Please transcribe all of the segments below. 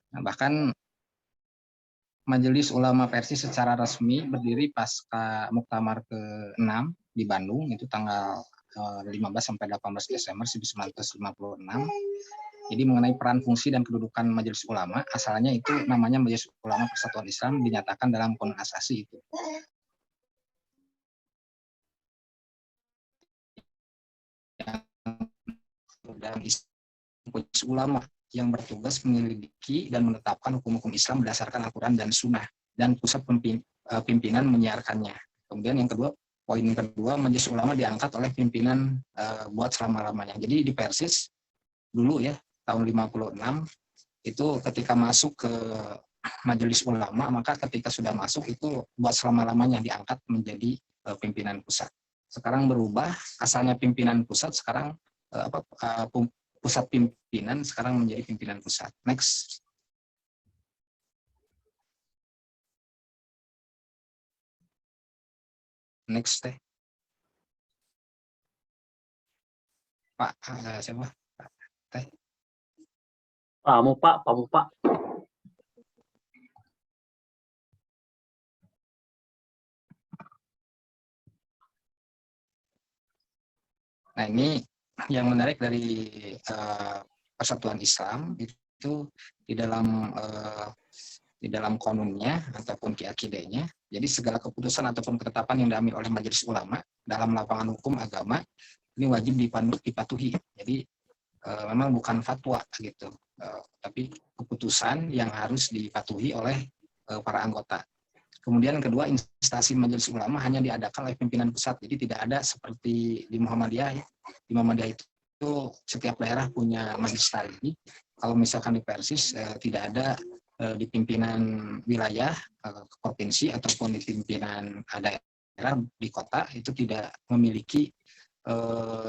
Nah, bahkan Majelis Ulama Persis secara resmi berdiri pasca Muktamar ke-6 di Bandung, itu tanggal 15 sampai 18 Desember 1956. Jadi mengenai peran, fungsi, dan kedudukan Majelis Ulama, asalnya itu namanya Majelis Ulama Persatuan Islam, dinyatakan dalam Konun Asasi itu. Dalam Majelis Ulama yang bertugas menyelidiki dan menetapkan hukum-hukum Islam berdasarkan Al-Quran dan Sunnah, dan pusat pimpinan menyiarkannya. Kemudian yang kedua, poin kedua, Majelis Ulama diangkat oleh pimpinan buat selama-lamanya. Jadi di Persis dulu ya, tahun 56, itu ketika masuk ke Majelis Ulama, maka ketika sudah masuk itu buat selama-lamanya diangkat menjadi pimpinan pusat. Sekarang berubah, asalnya pimpinan pusat, sekarang pusat pimpinan sekarang menjadi pimpinan pusat. Next. Next teh. Pak, siapa? Teh. Pak Mupa. Nah, ini yang menarik dari Persatuan Islam itu di dalam konunnya ataupun keakidahnya. Jadi segala keputusan ataupun ketetapan yang diambil oleh Majelis Ulama dalam lapangan hukum agama ini wajib dipatuhi. Jadi memang bukan fatwa gitu, tapi keputusan yang harus dipatuhi oleh para anggota. Kemudian kedua, instansi Majelis Ulama hanya diadakan oleh pimpinan pusat, jadi tidak ada seperti di Muhammadiyah. Di Muhammadiyah itu setiap daerah punya majelis taklim. Kalau misalkan di Persis tidak ada di pimpinan wilayah provinsi ataupun di pimpinan daerah di kota itu tidak memiliki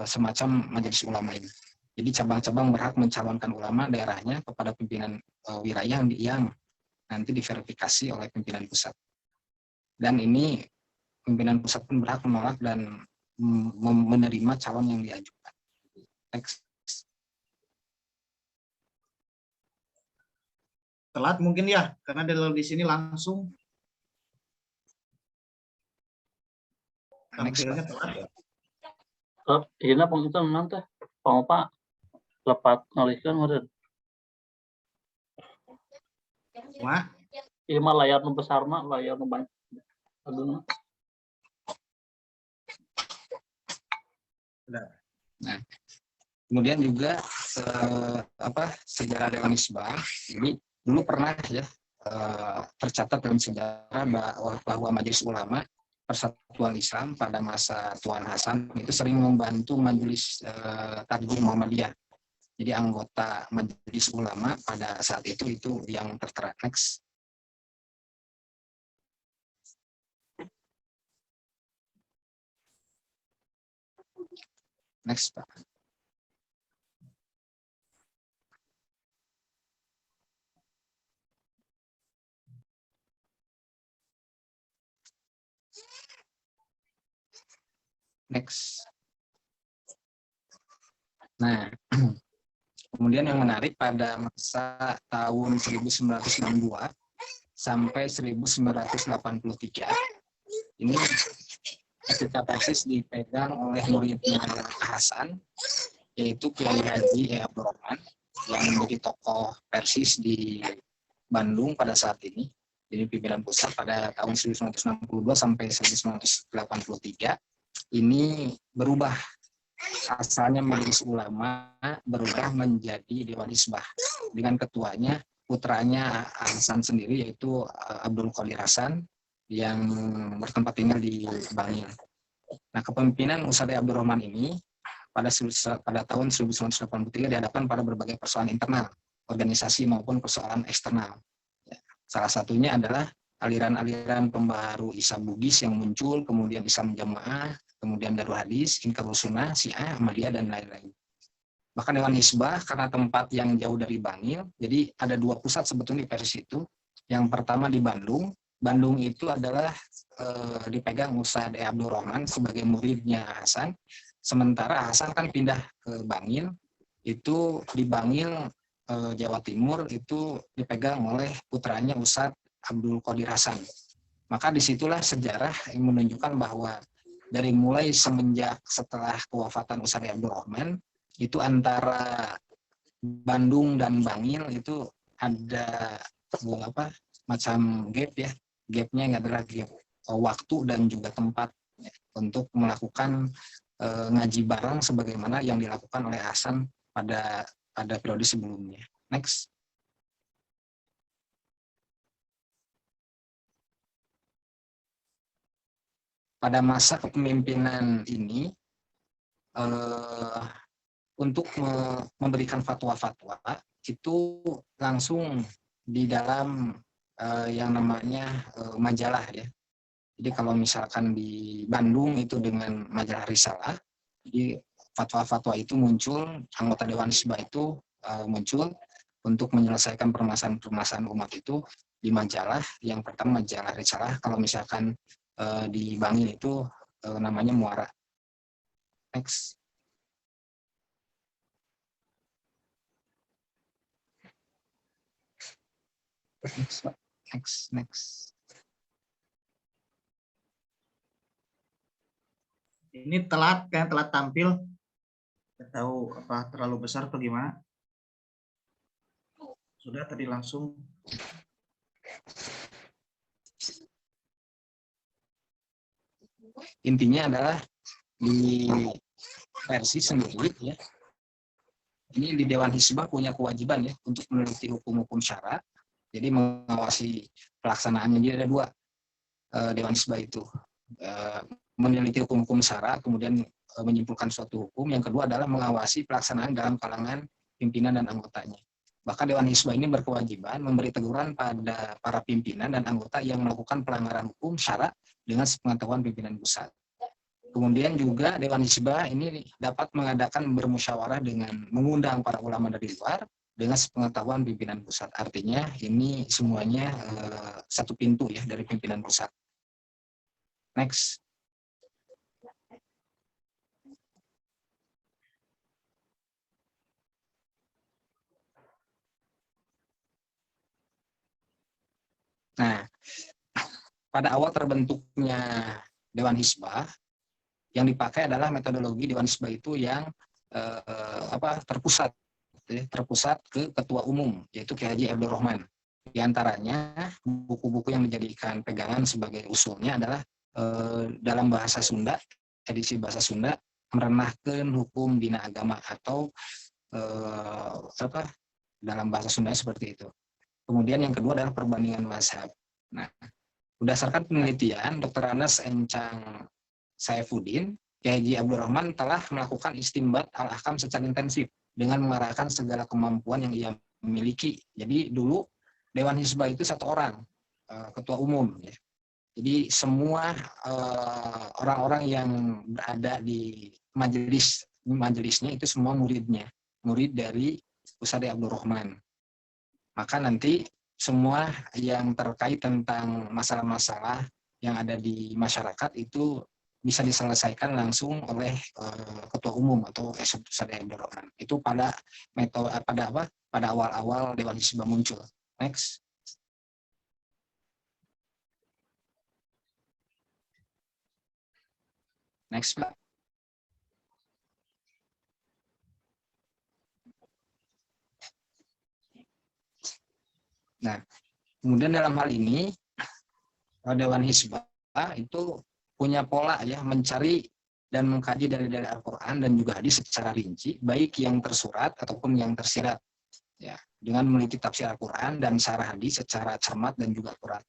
semacam majelis ulama ini. Jadi cabang-cabang berhak mencalonkan ulama daerahnya kepada pimpinan wilayah yang nanti diverifikasi oleh pimpinan pusat. Dan ini pimpinan pusat pun berhak menolak dan menerima calon yang diajukan. Next. Telat mungkin ya, karena di sini langsung. Tampilnya telat ya. Ini pengurusan nanti, Pak lepat ngalihkan modern. Wah. Ini mah layar besar mah, layar banyak. Aduh. Nah, kemudian juga sejarah Dewan Hisbah ini dulu pernah ya tercatat dalam sejarah bahwa Majelis Ulama Persatuan Islam pada masa Tuan Hasan itu sering membantu Majelis Taklim Muhammadiyah. Jadi anggota Majelis Ulama pada saat itu yang tertera. Next. Next, Pak. Next. Nah, kemudian yang menarik pada masa tahun 1962 sampai 1983, ini ketika Persis dipegang oleh muridnya Hasan, yaitu Kiai Haji Abdurrahman, yang menjadi tokoh Persis di Bandung pada saat ini. Jadi pimpinan pusat pada tahun 1962 sampai 1983, ini berubah. Asalnya Majelis Ulama berubah menjadi Dewan Hisbah dengan ketuanya putranya Hasan sendiri, yaitu Abdul Qadir Hasan yang bertempat tinggal di Bangil. Nah, kepemimpinan Ustadz Abdurrahman ini pada tahun 1983 dihadapkan pada berbagai persoalan internal organisasi maupun persoalan eksternal. Salah satunya adalah aliran-aliran pembaharu Isa Bugis yang muncul, kemudian Islam Jamaah, kemudian Darul Hadis, Inkarul Sunnah, Syiah, Ahmadiyah, dan lain-lain. Bahkan Dewan Hisbah karena tempat yang jauh dari Bangil, jadi ada dua pusat sebetulnya di Persis itu. Yang pertama di Bandung. Bandung itu adalah dipegang Ustadz Abdurrahman sebagai muridnya Hasan. Sementara Hasan kan pindah ke Bangil, itu di Bangil Jawa Timur itu dipegang oleh putranya Ustadz Abdul Qadir Hasan. Maka disitulah sejarah yang menunjukkan bahwa dari mulai semenjak setelah kewafatan Ustadz Abdul Rahman, itu antara Bandung dan Bangil itu ada macam gap ya. Gapnya adalah gap waktu dan juga tempat ya, untuk melakukan ngaji bareng sebagaimana yang dilakukan oleh Hasan pada periode sebelumnya. Next. Pada masa kepemimpinan ini, untuk memberikan fatwa-fatwa itu langsung di dalam yang namanya majalah ya. Jadi kalau misalkan di Bandung itu dengan majalah Risalah, jadi fatwa-fatwa itu muncul, anggota Dewan Hisbah itu muncul untuk menyelesaikan permasalahan-permasalahan umat itu di majalah. Yang pertama majalah Risalah, kalau misalkan di Bangil itu namanya Muara. Next. Next. Ini telat tampil. Tidak tahu apa terlalu besar atau gimana. Sudah tadi langsung. Intinya adalah di versi sendiri ya. Ini di Dewan Hisbah punya kewajiban ya untuk meneliti hukum-hukum syara. Jadi mengawasi pelaksanaannya. Jadi ada dua Dewan Hisbah itu. Meneliti hukum-hukum syara, kemudian menyimpulkan suatu hukum. Yang kedua adalah mengawasi pelaksanaan dalam kalangan pimpinan dan anggotanya. Bahkan Dewan Hisbah ini berkewajiban memberi teguran pada para pimpinan dan anggota yang melakukan pelanggaran hukum syara dengan sepengetahuan pimpinan pusat. Kemudian juga Dewan Hisbah ini dapat mengadakan bermusyawarah dengan mengundang para ulama dari luar dengan sepengetahuan pimpinan pusat. Artinya ini semuanya satu pintu ya dari pimpinan pusat. Next. Nah, pada awal terbentuknya Dewan Hisbah, yang dipakai adalah metodologi Dewan Hisbah itu yang terpusat ke ketua umum, yaitu Kiai Haji Abdul Rahman. Di antaranya buku-buku yang dijadikan pegangan sebagai usulnya adalah dalam bahasa Sunda, edisi bahasa Sunda, merenahkan hukum dina agama atau dalam bahasa Sunda seperti itu. Kemudian yang kedua adalah perbandingan mazhab. Nah, berdasarkan penelitian Dr. Anas Encang Saifuddin, Kiai Haji Abdul Rahman telah melakukan istimbat al-ahkam secara intensif dengan mengarahkan segala kemampuan yang ia miliki. Jadi dulu Dewan Hisbah itu satu orang, ketua umum. Ya. Jadi semua orang-orang yang berada di majelisnya itu semua murid dari Ustadz Abdul Rahman. Maka nanti semua yang terkait tentang masalah-masalah yang ada di masyarakat itu bisa diselesaikan langsung oleh ketua umum atau Ustadz Abdul Rahman. Itu pada metode pada awal-awal Dewan Hisbah muncul. Next. Next, Pak. Nah, kemudian dalam hal ini Dewan Hisbah itu punya pola ya mencari dan mengkaji dari Al-Quran dan juga hadis secara rinci, baik yang tersurat ataupun yang tersirat, ya, dengan meneliti tafsir Al-Quran dan syarah hadis secara cermat dan juga akurat.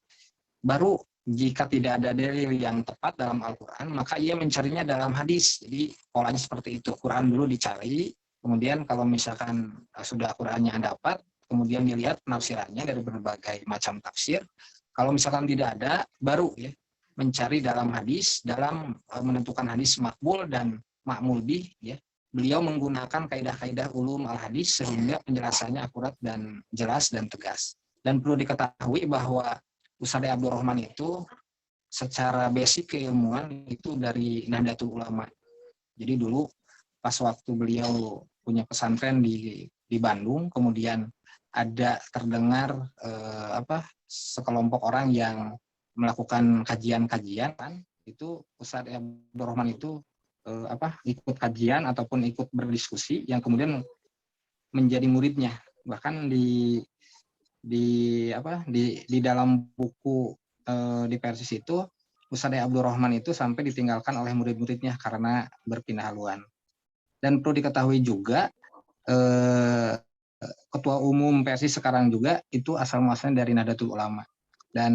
Baru jika tidak ada dalil yang tepat dalam Al-Quran, maka ia mencarinya dalam hadis. Jadi polanya seperti itu, Quran dulu dicari, kemudian kalau misalkan sudah Qurannya dapat, kemudian dilihat penafsirannya dari berbagai macam tafsir. Kalau misalkan tidak ada, baru ya mencari dalam hadis, dalam menentukan hadis makbul dan ma'mul bih, ya. Beliau menggunakan kaidah-kaidah ulum al-hadis sehingga penjelasannya akurat dan jelas dan tegas. Dan perlu diketahui bahwa Ustadz Abdul Rahman itu secara basic keilmuan itu dari Nahdlatul Ulama. Jadi dulu pas waktu beliau punya pesantren di di Bandung, kemudian ada terdengar sekelompok orang yang melakukan kajian-kajian, kan itu Ustadz Abdurrahman itu ikut kajian ataupun ikut berdiskusi yang kemudian menjadi muridnya. Bahkan di dalam buku di Persis itu Ustadz Abdurrahman itu sampai ditinggalkan oleh murid-muridnya karena berpindah haluan. Dan perlu diketahui juga ketua umum Persis sekarang juga itu asal muasalnya dari Nahdlatul Ulama. Dan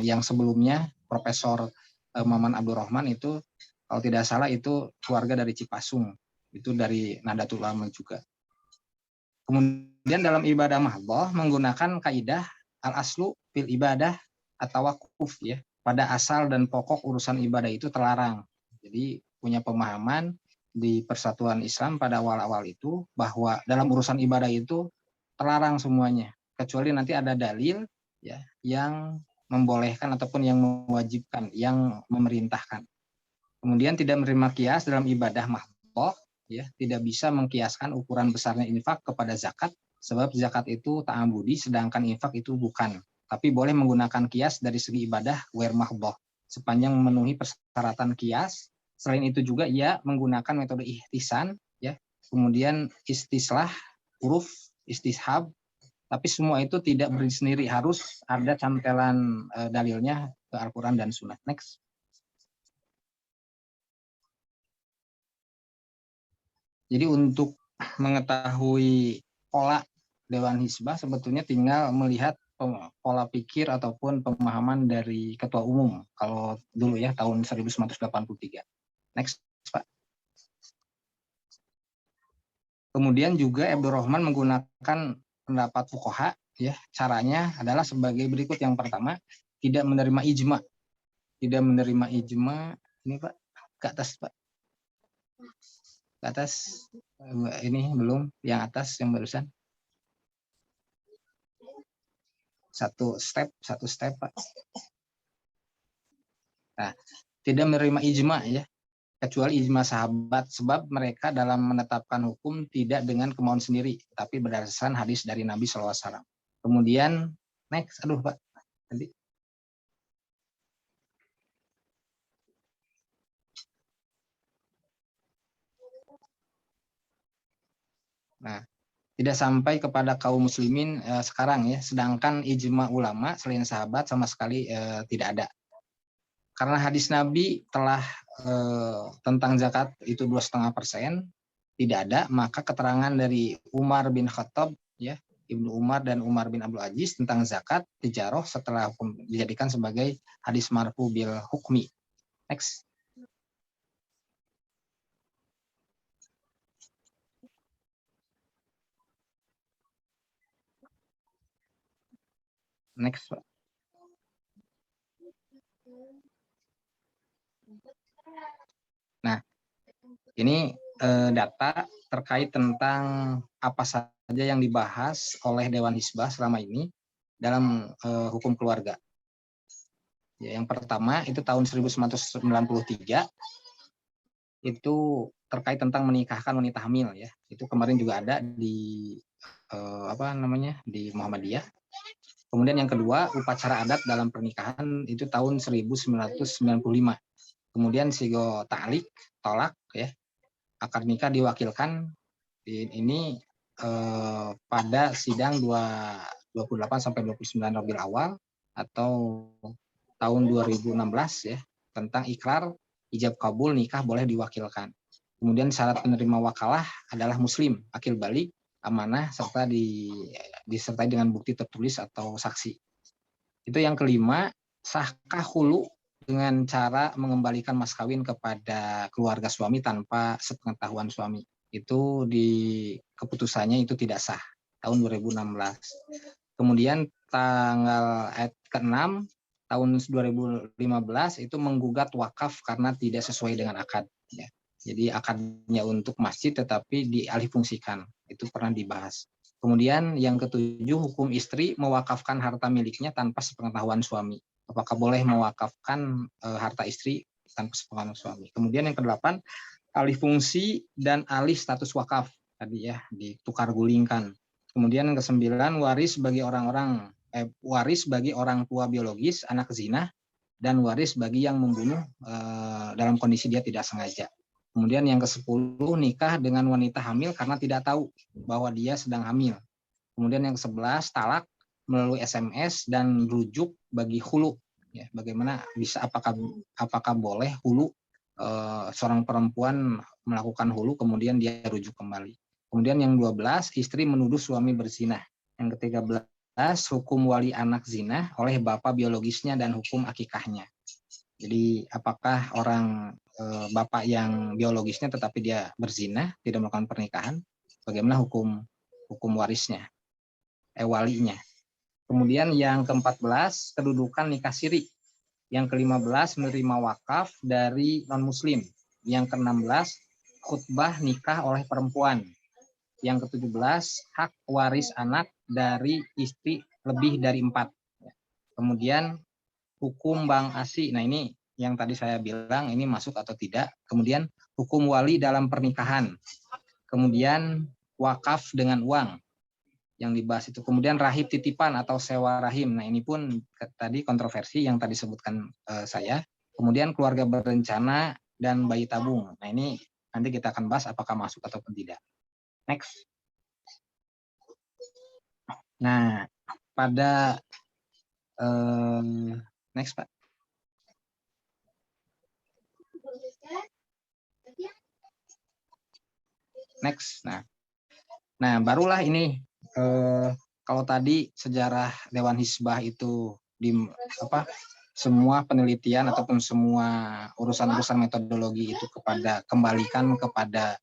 yang sebelumnya Profesor Maman Abdurrahman itu kalau tidak salah itu keluarga dari Cipasung, itu dari Nahdlatul Ulama juga. Kemudian dalam ibadah mahdhah menggunakan kaidah al-aslu fil ibadah atau wakuf ya. Pada asal dan pokok urusan ibadah itu terlarang. Jadi punya pemahaman di Persatuan Islam pada awal-awal itu bahwa dalam urusan ibadah itu terlarang semuanya, kecuali nanti ada dalil ya yang membolehkan ataupun yang mewajibkan, yang memerintahkan. Kemudian tidak menerima kias dalam ibadah mahdhah ya, tidak bisa mengkiaskan ukuran besarnya infak kepada zakat, sebab zakat itu ta'ambudi sedangkan infak itu bukan. Tapi boleh menggunakan kias dari segi ibadah ghair mahdhah sepanjang memenuhi persyaratan kias. Selain itu juga ia menggunakan metode ihtisan ya, kemudian istislah, huruf, istishab, tapi semua itu tidak berdiri sendiri, harus ada cantelan dalilnya ke Al-Qur'an dan Sunnah. Next. Jadi untuk mengetahui pola Dewan Hizbah sebetulnya tinggal melihat pola pikir ataupun pemahaman dari ketua umum kalau dulu ya tahun 1983. Next, Pak. Kemudian juga Abdurrahman menggunakan pendapat fuqaha ya, caranya adalah sebagai berikut. Yang pertama, tidak menerima ijma. Tidak menerima ijma, ini Pak, ke atas Pak. Ke atas, ini belum, yang atas yang barusan. Satu step Pak. Nah, tidak menerima ijma ya, kecuali ijma sahabat, sebab mereka dalam menetapkan hukum tidak dengan kemauan sendiri, tapi berdasarkan hadis dari Nabi SAW. Kemudian next, Pak, nanti. Nah, tidak sampai kepada kaum muslimin sekarang ya, sedangkan ijma ulama selain sahabat sama sekali tidak ada. Karena hadis Nabi telah tentang zakat itu 2,5% tidak ada, maka keterangan dari Umar bin Khattab ya, Ibnu Umar dan Umar bin Abdul Aziz tentang zakat tijaroh setelah dijadikan sebagai hadis marfu bil hukmi. Next. Next, Pak. Nah, ini data terkait tentang apa saja yang dibahas oleh Dewan Hizbah selama ini dalam hukum keluarga. Ya, yang pertama itu tahun 1993 itu terkait tentang menikahkan wanita hamil ya. Itu kemarin juga ada di di Muhammadiyah. Kemudian yang kedua, upacara adat dalam pernikahan itu tahun 1995. Kemudian sigo ta'liq, tolak ya. Akad nikah diwakilkan ini pada sidang 28 sampai 29 Rabiul Awal atau tahun 2016 ya, tentang ikrar ijab kabul nikah boleh diwakilkan. Kemudian syarat penerima wakalah adalah muslim, akil balik, amanah, serta disertai dengan bukti tertulis atau saksi. Itu yang kelima, sahkah hulu dengan cara mengembalikan mas kawin kepada keluarga suami tanpa sepengetahuan suami. Itu di keputusannya itu tidak sah, tahun 2016. Kemudian tanggal ke-6 tahun 2015 itu menggugat wakaf karena tidak sesuai dengan akad. Ya. Jadi akadnya untuk masjid tetapi dialihfungsikan. Itu pernah dibahas. Kemudian yang ketujuh, hukum istri mewakafkan harta miliknya tanpa sepengetahuan suami. Apakah boleh mewakafkan harta istri tanpa sepengetahuan suami? Kemudian yang kedelapan, alih fungsi dan alih status wakaf. tadi ya, ditukar gulingkan. Kemudian yang ke-9, waris bagi waris bagi orang tua biologis anak zina, dan waris bagi yang membunuh dalam kondisi dia tidak sengaja. Kemudian yang ke-10, nikah dengan wanita hamil karena tidak tahu bahwa dia sedang hamil. Kemudian yang ke-11, talak melalui SMS dan rujuk bagi hulu. Ya, bagaimana bisa, apakah boleh hulu, seorang perempuan melakukan hulu kemudian dia rujuk kembali. Kemudian yang 12, istri menuduh suami berzina. Yang ke-13, hukum wali anak zina oleh bapak biologisnya dan hukum akikahnya. Jadi apakah orang bapak yang biologisnya tetapi dia berzina, tidak melakukan pernikahan, bagaimana hukum warisnya, walinya. Kemudian yang ke-14, kedudukan nikah siri. Yang ke-15, menerima wakaf dari non-muslim. Yang ke-16, khutbah nikah oleh perempuan. Yang ke-17, hak waris anak dari istri lebih dari 4. Kemudian hukum bank ASI. Nah, ini yang tadi saya bilang ini masuk atau tidak. Kemudian hukum wali dalam pernikahan. Kemudian wakaf dengan uang yang dibahas itu. Kemudian rahib titipan atau sewa rahim. Nah, ini pun tadi kontroversi yang tadi sebutkan saya. Kemudian keluarga berencana dan bayi tabung. Nah, ini nanti kita akan bahas apakah masuk ataupun tidak. Next. Nah, pada next, Pak. Next. Nah, barulah ini kalau tadi sejarah Dewan Hizbah itu semua penelitian ataupun semua urusan-urusan metodologi itu kembalikan kepada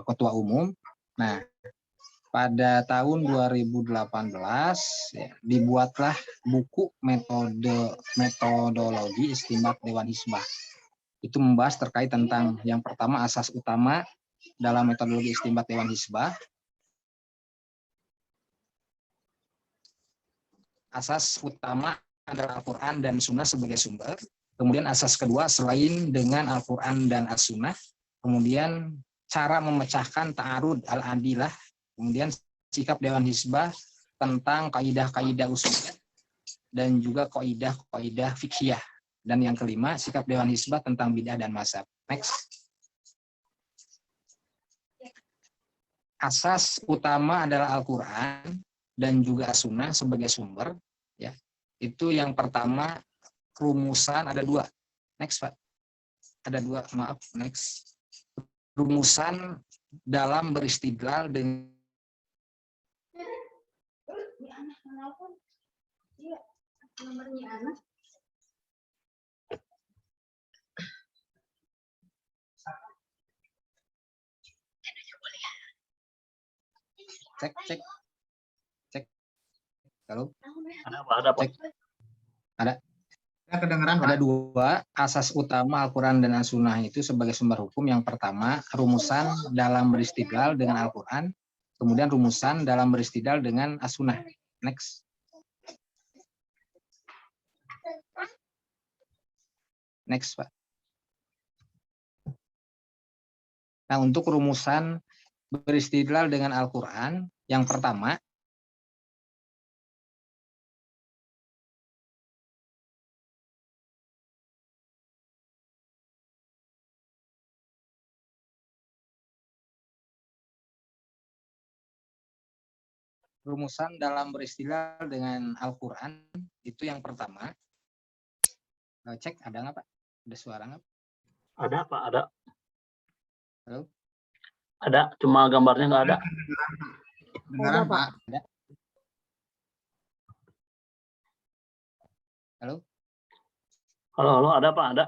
ketua umum. Nah, pada tahun 2018 ya, dibuatlah buku metodologi istimbat Dewan Hizbah. Itu membahas terkait tentang yang pertama, asas utama dalam metodologi istimbat Dewan Hizbah. Asas utama adalah Al-Quran dan Sunnah sebagai sumber. Kemudian asas kedua, selain dengan Al-Quran dan As-Sunnah, kemudian cara memecahkan ta'arud al-adilah. Kemudian sikap Dewan Hizbah tentang kaidah-kaidah usuliyah dan juga kaidah-kaidah fiqhiyah. Dan yang kelima, sikap Dewan Hizbah tentang bid'ah dan mazhab. Next. Asas utama adalah Al-Quran dan juga As-Sunnah sebagai sumber. Ya, itu yang pertama, rumusan ada 2. Next, Pak. Ada 2, maaf. Next. Rumusan dalam beristidlal dengan cek. Halo? Ada Pak. Ada. Ya, kedengeran, Pak. Ada 2 asas utama Al-Quran dan As-Sunnah itu sebagai sumber hukum. Yang pertama, rumusan dalam beristidlal dengan Al-Quran. Kemudian rumusan dalam beristidlal dengan As-Sunnah. Next. Next, Pak. Nah, untuk rumusan beristidlal dengan Al-Quran, yang pertama, rumusan dalam beristidlal dengan Al-Quran itu yang pertama. Cek, ada nggak, Pak? Ada suara nggak? Ada Pak, ada. Halo? Ada, cuma gambarnya nggak ada. Kedengeran, Pak. Ada? Halo? Halo, ada Pak, ada.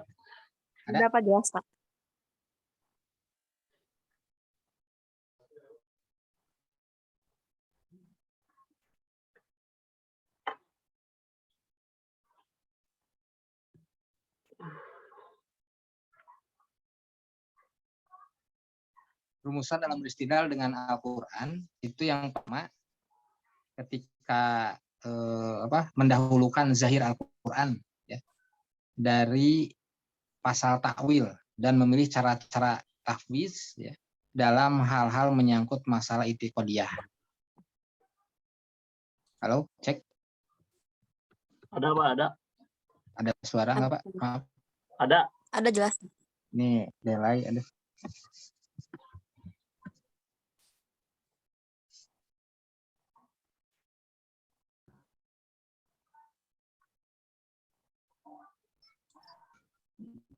Ada? Berapa jelas, Pak? Rumusan dalam beristidlal dengan Al-Quran itu yang pertama, ketika mendahulukan zahir Al-Quran ya, dari pasal takwil dan memilih cara-cara tahfiz ya, dalam hal-hal menyangkut masalah i'tiqadiyah. Halo, cek. Ada Pak, ada. Ada suara nggak Pak? Maaf. Ada. Ada jelas. Ini delay ada.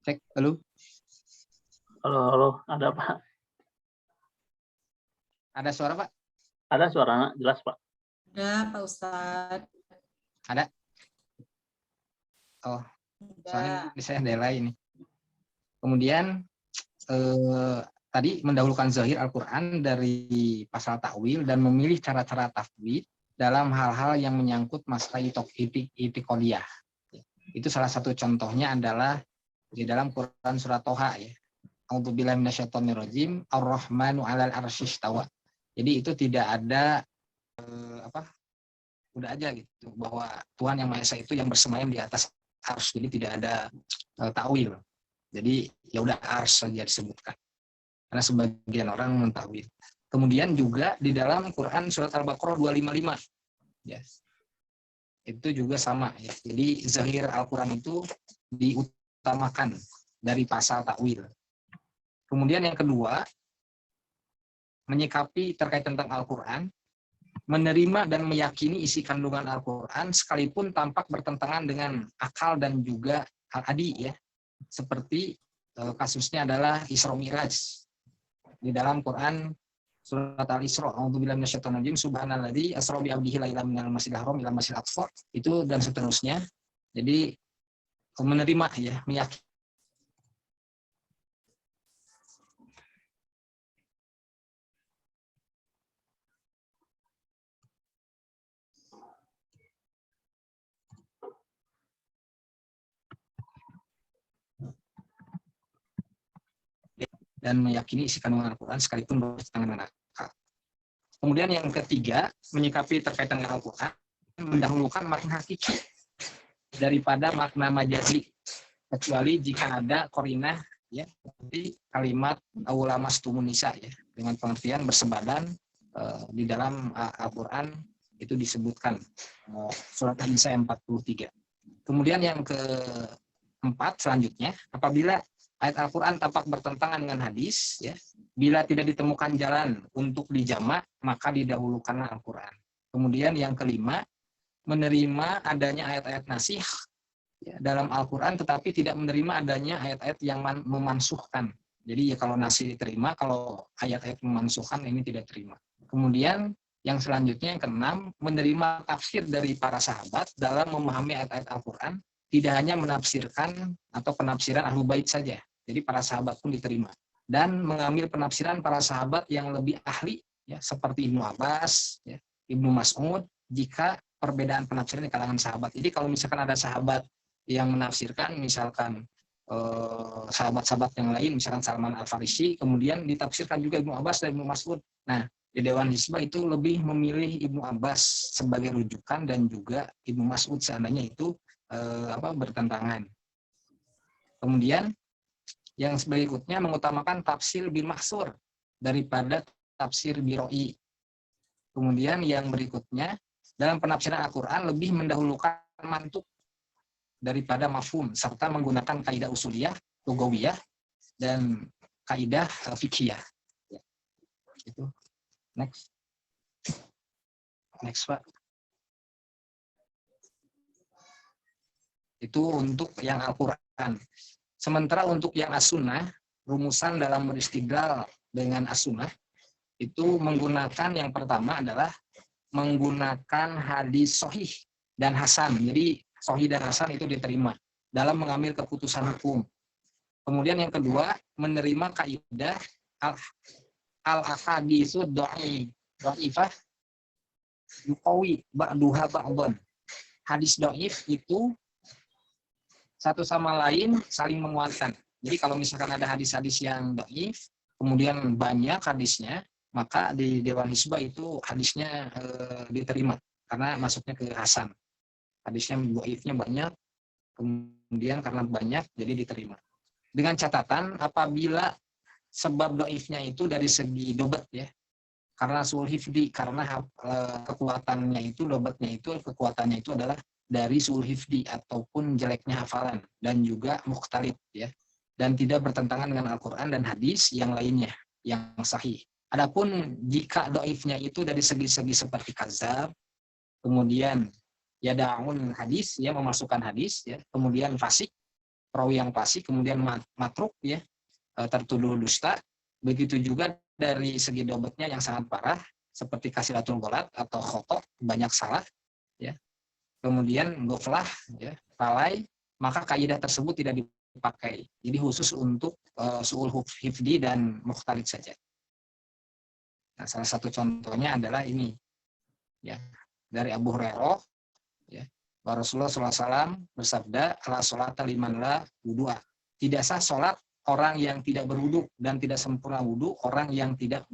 Cek, halo. Halo, ada Pak. Ada suara Pak? Ada suaranya, jelas Pak. Ada Pak Ustadz. Ada. Oh, soalnya Ada. saya delay ini. Kemudian tadi mendahulukan zahir Al-Quran dari pasal takwil dan memilih cara-cara tafwid dalam hal-hal yang menyangkut masalah i'tiqadiyah. Itu salah satu contohnya adalah di dalam Quran surat Toha ya. A'udzubillahi minasyaitonirrajim, Ar-Rahmanu 'alal 'arsy istawa. Jadi itu tidak ada udah aja gitu bahwa Tuhan yang Maha Esa itu yang bersemayam di atas ars. Jadi tidak ada takwil. Jadi ya udah ars saja disebutkan. Karena sebagian orang mentakwil. Kemudian juga di dalam Quran surat Al-Baqarah 255. Ya. Itu juga sama ya. Jadi zahir Al-Quran itu diutamakan dari pasal takwil. Kemudian yang kedua, menyikapi terkait tentang Al-Quran, menerima dan meyakini isi kandungan Al-Quran sekalipun tampak bertentangan dengan akal dan juga al-adi ya. Seperti kasusnya adalah Isra Mi'raj. Di dalam Quran surat Al-Isra, a'udzubillahi minasyaitonir rajim, subhanalladzi asra bi 'abdihi lailan minal masjidil haram ilal masjidil aqsa, itu dan seterusnya. Jadi menerima ya, meyakini. Dan meyakini isi kandungan Al-Quran sekalipun bertentangan dengan akal. Kemudian yang ketiga, menyikapi terkait dengan Al-Quran, mendahulukan makna hakiki daripada makna majazi, kecuali jika ada qarinah ya, seperti kalimat aulamastumun nisa ya, dengan pengertian bersebadan di dalam Al-Quran itu disebutkan surat An-Nisa 43. Kemudian yang keempat selanjutnya, apabila ayat Al-Quran tampak bertentangan dengan hadis, ya, bila tidak ditemukan jalan untuk dijamak, maka didahulukanlah Al-Quran. Kemudian yang kelima, menerima adanya ayat-ayat nasih ya, dalam Al-Quran, tetapi tidak menerima adanya ayat-ayat yang memansuhkan. Jadi ya kalau nasih diterima, kalau ayat-ayat memansuhkan ini tidak terima. Kemudian yang selanjutnya yang keenam, menerima tafsir dari para sahabat dalam memahami ayat-ayat Al-Quran, tidak hanya menafsirkan atau penafsiran Ahlul Bait saja. Jadi para sahabat pun diterima. Dan mengambil penafsiran para sahabat yang lebih ahli, ya, seperti Ibnu Abbas, ya, Ibnu Mas'ud, jika perbedaan penafsiran di kalangan sahabat. Jadi kalau misalkan ada sahabat yang menafsirkan, misalkan sahabat-sahabat yang lain, misalkan Salman Al-Farisi, kemudian ditafsirkan juga Ibnu Abbas dan Ibnu Mas'ud. Nah, di Dewan Hizbah itu lebih memilih Ibnu Abbas sebagai rujukan dan juga Ibnu Mas'ud seandainya itu bertentangan. Kemudian yang berikutnya mengutamakan tafsir bil mahsur daripada tafsir biroi. Kemudian yang berikutnya dalam penafsiran Al-Quran lebih mendahulukan mantuk daripada mafhum serta menggunakan kaidah usuliyah, lugawiyah dan kaidah fiqhiyah. Ya. Itu. Next. Next, Pak. Itu untuk yang Al-Quran. Sementara untuk yang as-sunnah, rumusan dalam beristidlal dengan as-sunnah, itu menggunakan yang pertama adalah menggunakan hadis sahih dan hasan. Jadi sahih dan hasan itu diterima dalam mengambil keputusan hukum. Kemudian yang kedua, menerima kaidah al-ahaditsu dhaifah yuqawi ba'duha ba'dhan. Hadis dhaif itu satu sama lain saling menguatkan. Jadi kalau misalkan ada hadis-hadis yang dhaif, kemudian banyak hadisnya, maka di Dewan Hizbah itu hadisnya diterima karena masuknya ke hasan. Hadisnya dhaifnya banyak, kemudian karena banyak jadi diterima. Dengan catatan apabila sebab doifnya itu dari segi dobat ya, karena sul hifdi, karena kekuatannya itu, dobatnya itu, kekuatannya itu adalah dari sul hifdi ataupun jeleknya hafalan, dan juga mukhtalif ya, dan tidak bertentangan dengan Al-Quran dan hadis yang lainnya yang sahih. Adapun jika doifnya itu dari segi-segi seperti kazab, kemudian ya daun hadis ya, memasukkan hadis ya, kemudian fasik, perawi yang fasik, kemudian matruk ya, tertuduh dusta, begitu juga dari segi dobatnya yang sangat parah seperti kasilatul golat atau khotok, banyak salah ya, kemudian goflah ya, lalai, maka kaidah tersebut tidak dipakai. Jadi khusus untuk suul hifdi dan mukhtalif saja. Nah, salah satu contohnya adalah ini ya, dari Abu Hurairah ya, Rasulullah SAW bersabda, ala sholata liman la wudu'a, tidak sah sholat orang yang tidak berwudu, dan tidak sempurna wudu orang yang tidak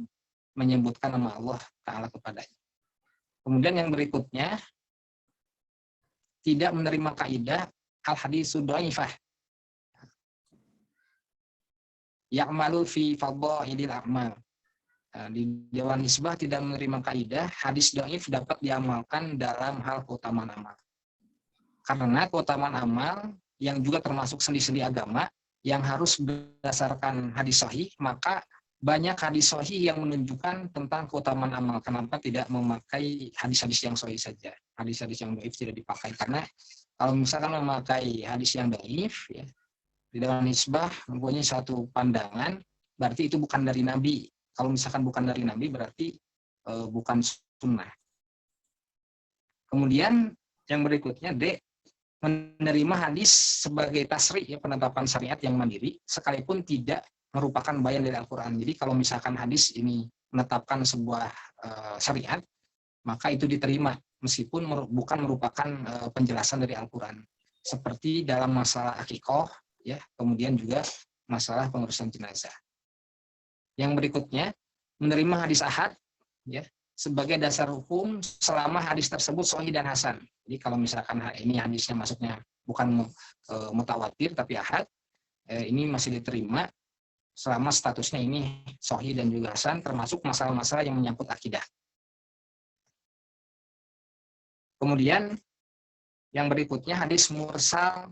menyebutkan nama Allah Ta'ala kepadanya. Kemudian yang berikutnya, tidak menerima kaidah al-haditsu dhaifah ya'malu fi fadhailil a'mal. Di Dewan Nisbah tidak menerima kaidah hadis dhaif dapat diamalkan dalam hal keutamaan amal. Karena keutamaan amal yang juga termasuk sendi-sendi agama yang harus berdasarkan hadis sahih, maka banyak hadis sahih yang menunjukkan tentang keutamaan amal. Kenapa tidak memakai hadis-hadis yang sahih saja? Hadis-hadis yang dhaif tidak dipakai, karena kalau misalkan memakai hadis yang dhaif ya, di dalam nisbah mempunyai satu pandangan, berarti itu bukan dari Nabi. Kalau misalkan bukan dari Nabi, berarti bukan sunnah. Kemudian yang berikutnya D, menerima hadis sebagai tasri ya, penetapan syariat yang mandiri, sekalipun tidak merupakan bayan dari Al-Quran. Jadi kalau misalkan hadis ini menetapkan sebuah syariat, maka itu diterima meskipun bukan merupakan penjelasan dari Al-Quran. Seperti dalam masalah akikoh ya, kemudian juga masalah pengurusan jenazah. Yang berikutnya, menerima hadis ahad ya, sebagai dasar hukum selama hadis tersebut sahih dan hasan. Jadi kalau misalkan ini hadisnya maksudnya bukan mutawatir tapi ahad, ini masih diterima selama statusnya ini sahih dan juga hasan, termasuk masalah-masalah yang menyangkut akidah. Kemudian yang berikutnya hadis mursal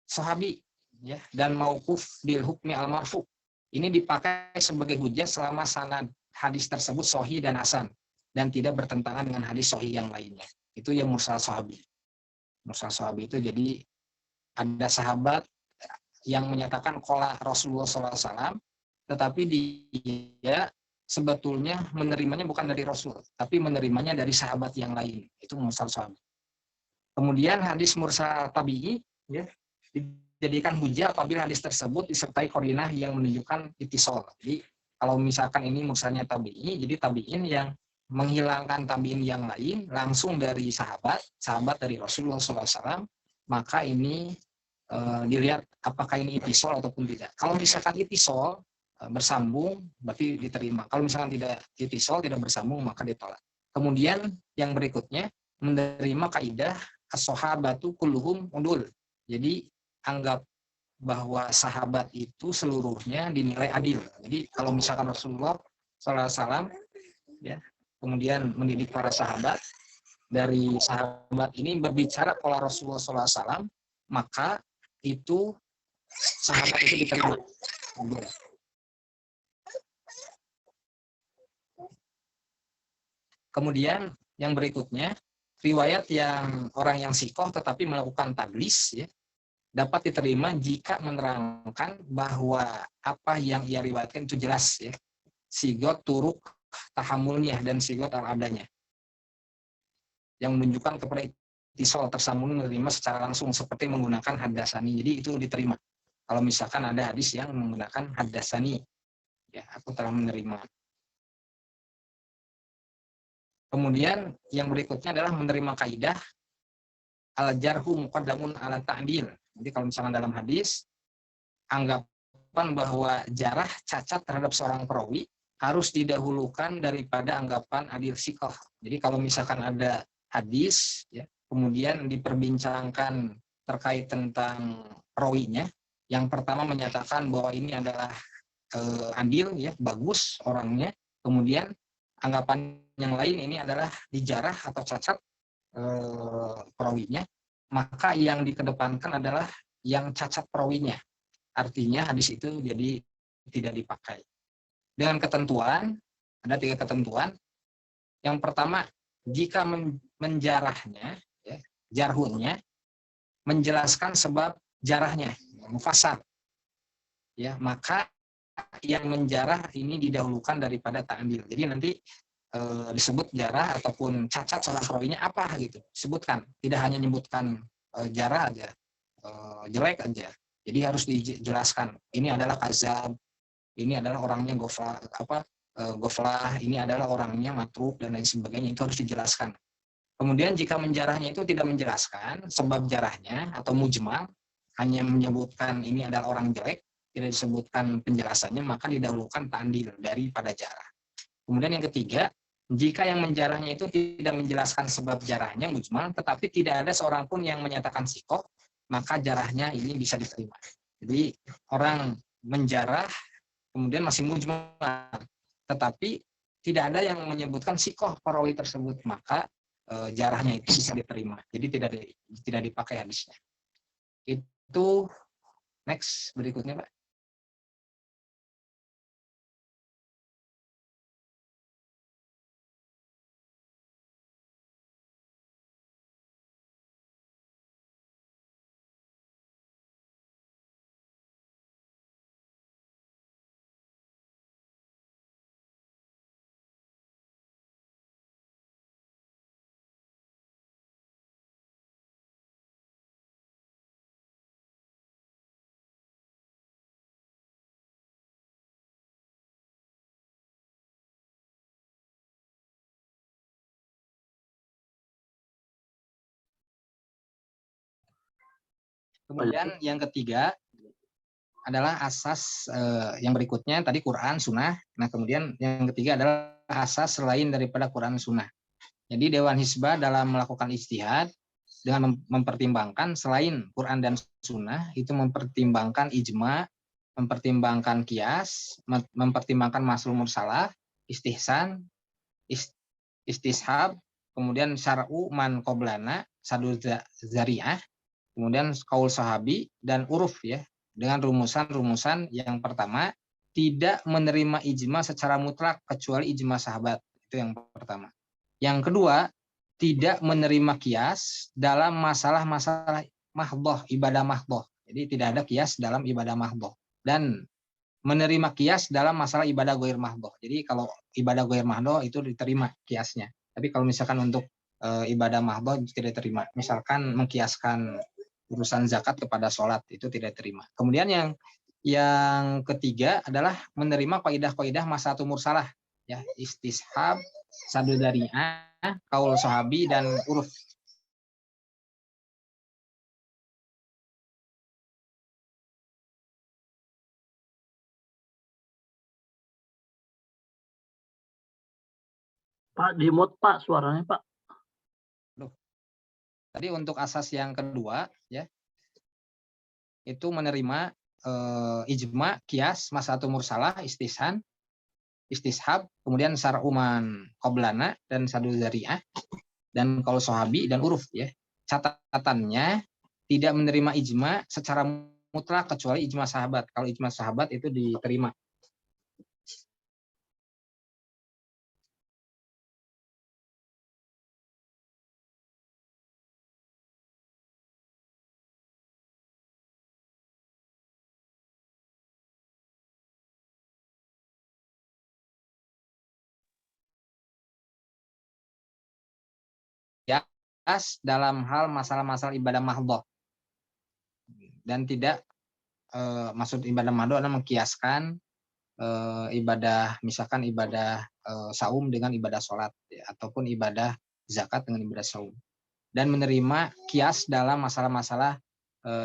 sahabi ya, dan mauquf bil hukmi al marfu. Ini dipakai sebagai hujjah selama sanad hadis tersebut sahih dan hasan dan tidak bertentangan dengan hadis sahih yang lainnya. Itu yang mursal sahabi. Mursal sahabi itu jadi ada sahabat yang menyatakan qala Rasulullah SAW, tetapi dia sebetulnya menerimanya bukan dari Rasul, tapi menerimanya dari sahabat yang lain. Itu mursal sahabi. Kemudian hadis mursal tabi'i ya, dijadikan hujjah apabila hadis tersebut disertai qarinah yang menunjukkan ittisal. Jadi kalau misalkan ini mursalnya tabi'i, jadi tabi'in yang menghilangkan tabi'in yang lain langsung dari sahabat dari Rasulullah SAW, maka ini dilihat apakah ini ittisal ataupun tidak. Kalau misalkan ittisal bersambung, berarti diterima. Kalau misalkan tidak ittisal, tidak bersambung, maka ditolak. Kemudian yang berikutnya, menerima kaidah as-sahabatu kulluhum udul. Jadi anggap bahwa sahabat itu seluruhnya dinilai adil. Jadi kalau misalkan Rasulullah SAW ya, kemudian mendidik para sahabat, dari sahabat ini berbicara pola Rasulullah SAW, maka itu sahabat itu diterima. Kemudian yang berikutnya, riwayat yang orang yang sikoh tetapi melakukan tadlis ya, dapat diterima jika menerangkan bahwa apa yang ia riwayatkan itu jelas ya, sigot turuk tahamulnya dan sigot al-adanya, yang menunjukkan kepada ittisal tersambung menerima secara langsung seperti menggunakan hadasani. Jadi itu diterima. Kalau misalkan ada hadis yang menggunakan hadasani, ya aku telah menerima. Kemudian yang berikutnya adalah menerima kaidah al-jarhu muqaddamun ala ta'dil. Jadi kalau misalkan dalam hadis, anggapan bahwa jarah cacat terhadap seorang perawi harus didahulukan daripada anggapan adil sikoh. Jadi kalau misalkan ada hadis, ya, kemudian diperbincangkan terkait tentang perawinya, yang pertama menyatakan bahwa ini adalah adil ya, bagus orangnya. Kemudian anggapan yang lain ini adalah dijarah atau cacat perawinya, maka yang dikedepankan adalah yang cacat perawinya. Artinya hadis itu jadi tidak dipakai. Dengan ketentuan, ada 3 ketentuan. Yang pertama, jika menjarahnya, ya, jarhunnya, menjelaskan sebab jarahnya, mufassal, ya, maka yang menjarah ini didahulukan daripada ta'dil. Jadi nanti disebut jarah ataupun cacat seorang perawinya apa gitu, sebutkan, tidak hanya menyebutkan jarah aja, jelek aja. Jadi harus dijelaskan, ini adalah kazab, ini adalah orangnya goflah, ini adalah orangnya matruk dan lain sebagainya, itu harus dijelaskan. Kemudian jika menjarahnya itu tidak menjelaskan sebab jarahnya atau mujmal, hanya menyebutkan ini adalah orang jelek, tidak disebutkan penjelasannya, maka didahulukan ta'dil daripada jarah. Kemudian yang ketiga, jika yang menjarahnya itu tidak menjelaskan sebab jarahnya mujmal, tetapi tidak ada seorang pun yang menyatakan sikoh, maka jarahnya ini bisa diterima. Jadi orang menjarah kemudian masih mujmal, tetapi tidak ada yang menyebutkan sikoh perawi tersebut, maka jarahnya itu bisa diterima. Jadi tidak dipakai hadisnya. Itu next berikutnya, Pak. Kemudian yang ketiga adalah asas yang berikutnya tadi Quran, Sunnah. Nah kemudian yang ketiga adalah asas selain daripada Quran, Sunnah. Jadi Dewan Hizbah dalam melakukan ijtihad dengan mempertimbangkan selain Quran dan Sunnah, itu mempertimbangkan ijma, mempertimbangkan kias, mempertimbangkan maslul mursalah, istihsan, istishab, kemudian syar'u man qoblana, sadu zari'ah, kemudian kaul sahabi dan uruf ya, dengan rumusan-rumusan yang pertama, tidak menerima ijma secara mutlak kecuali ijma sahabat. Itu yang pertama. Yang kedua, tidak menerima kias dalam masalah-masalah mahdoh, ibadah mahdoh. Jadi tidak ada kias dalam ibadah mahdoh. Dan menerima kias dalam masalah ibadah goir mahdoh. Jadi kalau ibadah goir mahdoh itu diterima kiasnya. Tapi kalau misalkan untuk ibadah mahdoh tidak diterima. Misalkan mengkiaskan urusan zakat kepada sholat itu tidak terima. Kemudian yang ketiga adalah menerima kaidah-kaidah maslahatul mursalah, ya, istishab, sadu dari'ah, kaul sahabi dan uruf. Pak, di mute Pak suaranya Pak. Tadi untuk asas yang kedua ya, itu menerima ijma, kias, maslahatul mursalah, istishab, kemudian syar'uman qoblana dan sadu zari'ah, dan kalau sahabi dan uruf ya. Catatannya tidak menerima ijma secara mutlak kecuali ijma sahabat. Kalau ijma sahabat itu diterima. Dalam hal masalah-masalah ibadah mahdhah, dan tidak maksud ibadah mahdhah adalah mengkiaskan ibadah, misalkan ibadah saum dengan ibadah sholat ya, ataupun ibadah zakat dengan ibadah saum, dan menerima kias dalam masalah-masalah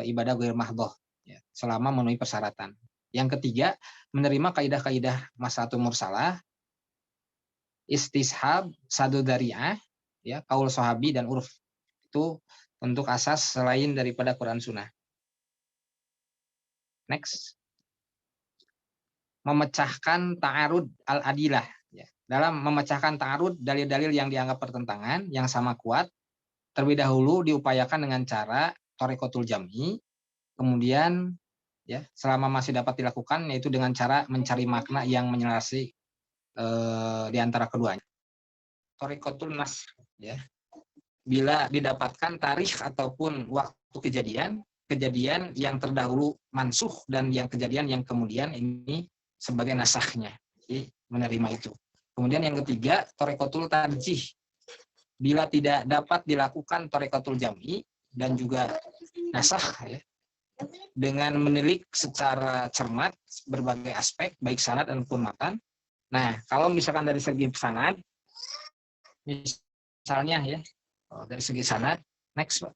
ibadah ghair mahdhah ya, selama memenuhi persyaratan. Yang ketiga, menerima kaidah-kaidah maslahatul mursalah, istishab, sadu dari'ah ya, kaul sahabi dan uruf. Itu untuk asas selain daripada Quran Sunnah. Next. memecahkan ta'arud al-adilah. Ya. Dalam memecahkan ta'arud dalil-dalil yang dianggap pertentangan yang sama kuat, terlebih dahulu diupayakan dengan cara thariqatul jam'i, kemudian ya selama masih dapat dilakukan yaitu dengan cara mencari makna yang menyelesaikan di antara keduanya. Thariqatul nas, ya. Bila didapatkan tarikh ataupun waktu kejadian yang terdahulu mansuh dan yang kejadian yang kemudian ini sebagai nasahnya, jadi menerima itu. Kemudian yang ketiga, thariqatul tarjih. Bila tidak dapat dilakukan thariqatul jam'i dan juga nasah, ya, dengan menilik secara cermat berbagai aspek baik sanad maupun matan. Nah, kalau misalkan dari segi sanad, misalnya ya, dari segi sanad, next Pak.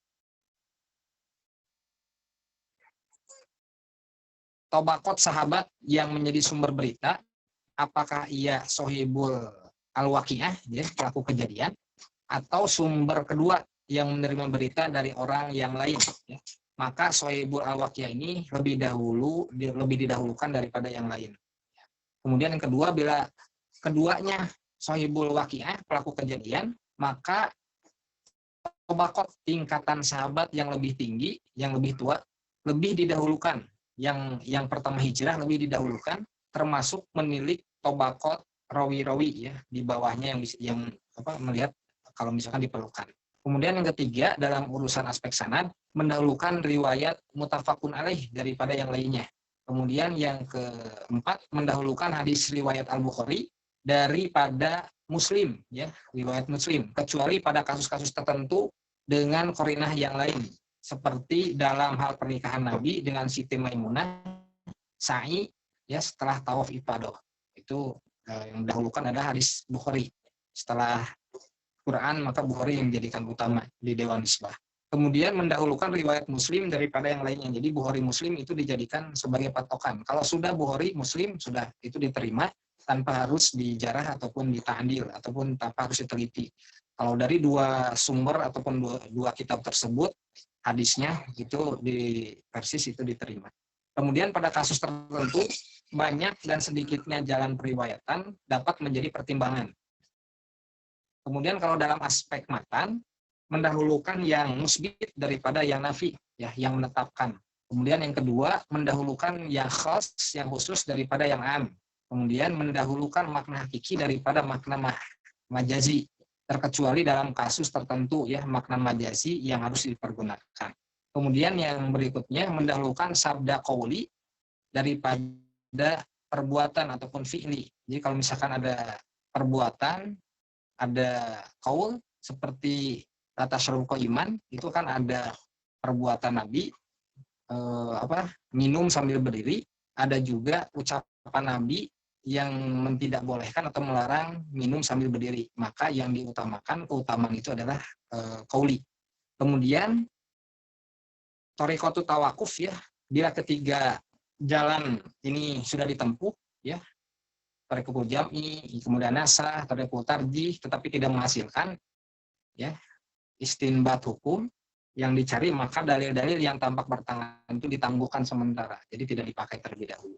Tobakot sahabat yang menjadi sumber berita, apakah ia sohibul al-waqi'ah, ya, pelaku kejadian, atau sumber kedua yang menerima berita dari orang yang lain, ya. Maka sohibul al-waqi'ah ini lebih didahulukan daripada yang lain. Kemudian yang kedua, bila keduanya sohibul waqi'ah, pelaku kejadian, maka tobakot tingkatan sahabat yang lebih tinggi, yang lebih tua, lebih didahulukan. Yang pertama hijrah lebih didahulukan, termasuk menilik tobakot rawi-rawi, ya, di bawahnya yang melihat kalau misalkan diperlukan. Kemudian yang ketiga, dalam urusan aspek sanad, mendahulukan riwayat mutafakun alaih daripada yang lainnya. Kemudian yang keempat, mendahulukan hadis riwayat Al-Bukhari daripada Muslim, ya, riwayat Muslim, kecuali pada kasus-kasus tertentu dengan qarinah yang lain. Seperti dalam hal pernikahan Nabi dengan Siti Maimunah, sa'i, ya, setelah tawaf ifadah. Itu yang dahulukan adalah hadis Bukhari. Setelah Quran, maka Bukhari yang dijadikan utama di Dewan Nisbah. Kemudian mendahulukan riwayat Muslim daripada yang lainnya. Jadi Bukhari Muslim itu dijadikan sebagai patokan. Kalau sudah Bukhari Muslim, sudah itu diterima tanpa harus dijarah ataupun dita'dil ataupun tanpa harus diteliti. Kalau dari dua sumber ataupun dua kitab tersebut, hadisnya itu di persis itu diterima. Kemudian pada kasus tertentu, banyak dan sedikitnya jalan periwayatan dapat menjadi pertimbangan. Kemudian kalau dalam aspek matan, mendahulukan yang musbit daripada yang nafi, ya, yang menetapkan. Kemudian yang kedua, mendahulukan yang khas, yang khusus daripada yang am. Kemudian mendahulukan makna hakiki daripada makna majazi, terkecuali dalam kasus tertentu, ya, makna majazi yang harus dipergunakan. Kemudian yang berikutnya, mendahulukan sabda qauli daripada perbuatan ataupun fi'li. Jadi kalau misalkan ada perbuatan, ada qaul, seperti kata syarul iman, itu kan ada perbuatan Nabi, minum sambil berdiri, ada juga ucapan Nabi yang tidak bolehkan atau melarang minum sambil berdiri. Maka yang diutamakan, keutamaan itu adalah qauli. Kemudian thariqatu tawakuf, ya, bila ketiga jalan ini sudah ditempuh, ya, thariqatul jam'i, kemudian nasah, thariqatul tarjih, tetapi tidak menghasilkan, ya, istinbat hukum yang dicari, maka dalil-dalil yang tampak bertentangan itu ditangguhkan sementara, jadi tidak dipakai terlebih dahulu.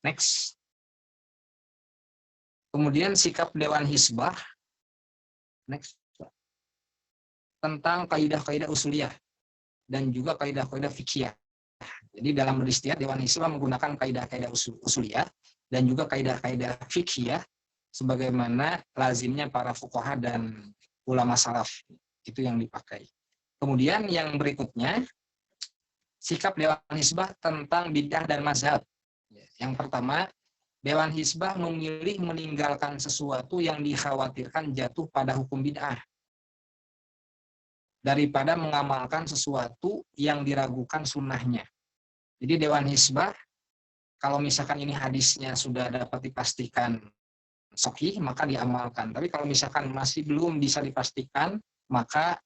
Next. Kemudian sikap Dewan Hisbah. Next. Tentang kaidah-kaidah usuliyah dan juga kaidah-kaidah fiqhiyah. Jadi dalam beristiad, Dewan Hisbah menggunakan kaidah-kaidah usuliyah dan juga kaidah-kaidah fiqhiyah sebagaimana lazimnya para fuqaha dan ulama salaf. Itu yang dipakai. Kemudian yang berikutnya, sikap Dewan Hisbah tentang bid'ah dan mazhab. Yang pertama, Dewan Hisbah memilih meninggalkan sesuatu yang dikhawatirkan jatuh pada hukum bid'ah daripada mengamalkan sesuatu yang diragukan sunnahnya. Jadi Dewan Hisbah, kalau misalkan ini hadisnya sudah dapat dipastikan sahih, maka diamalkan. Tapi kalau misalkan masih belum bisa dipastikan, maka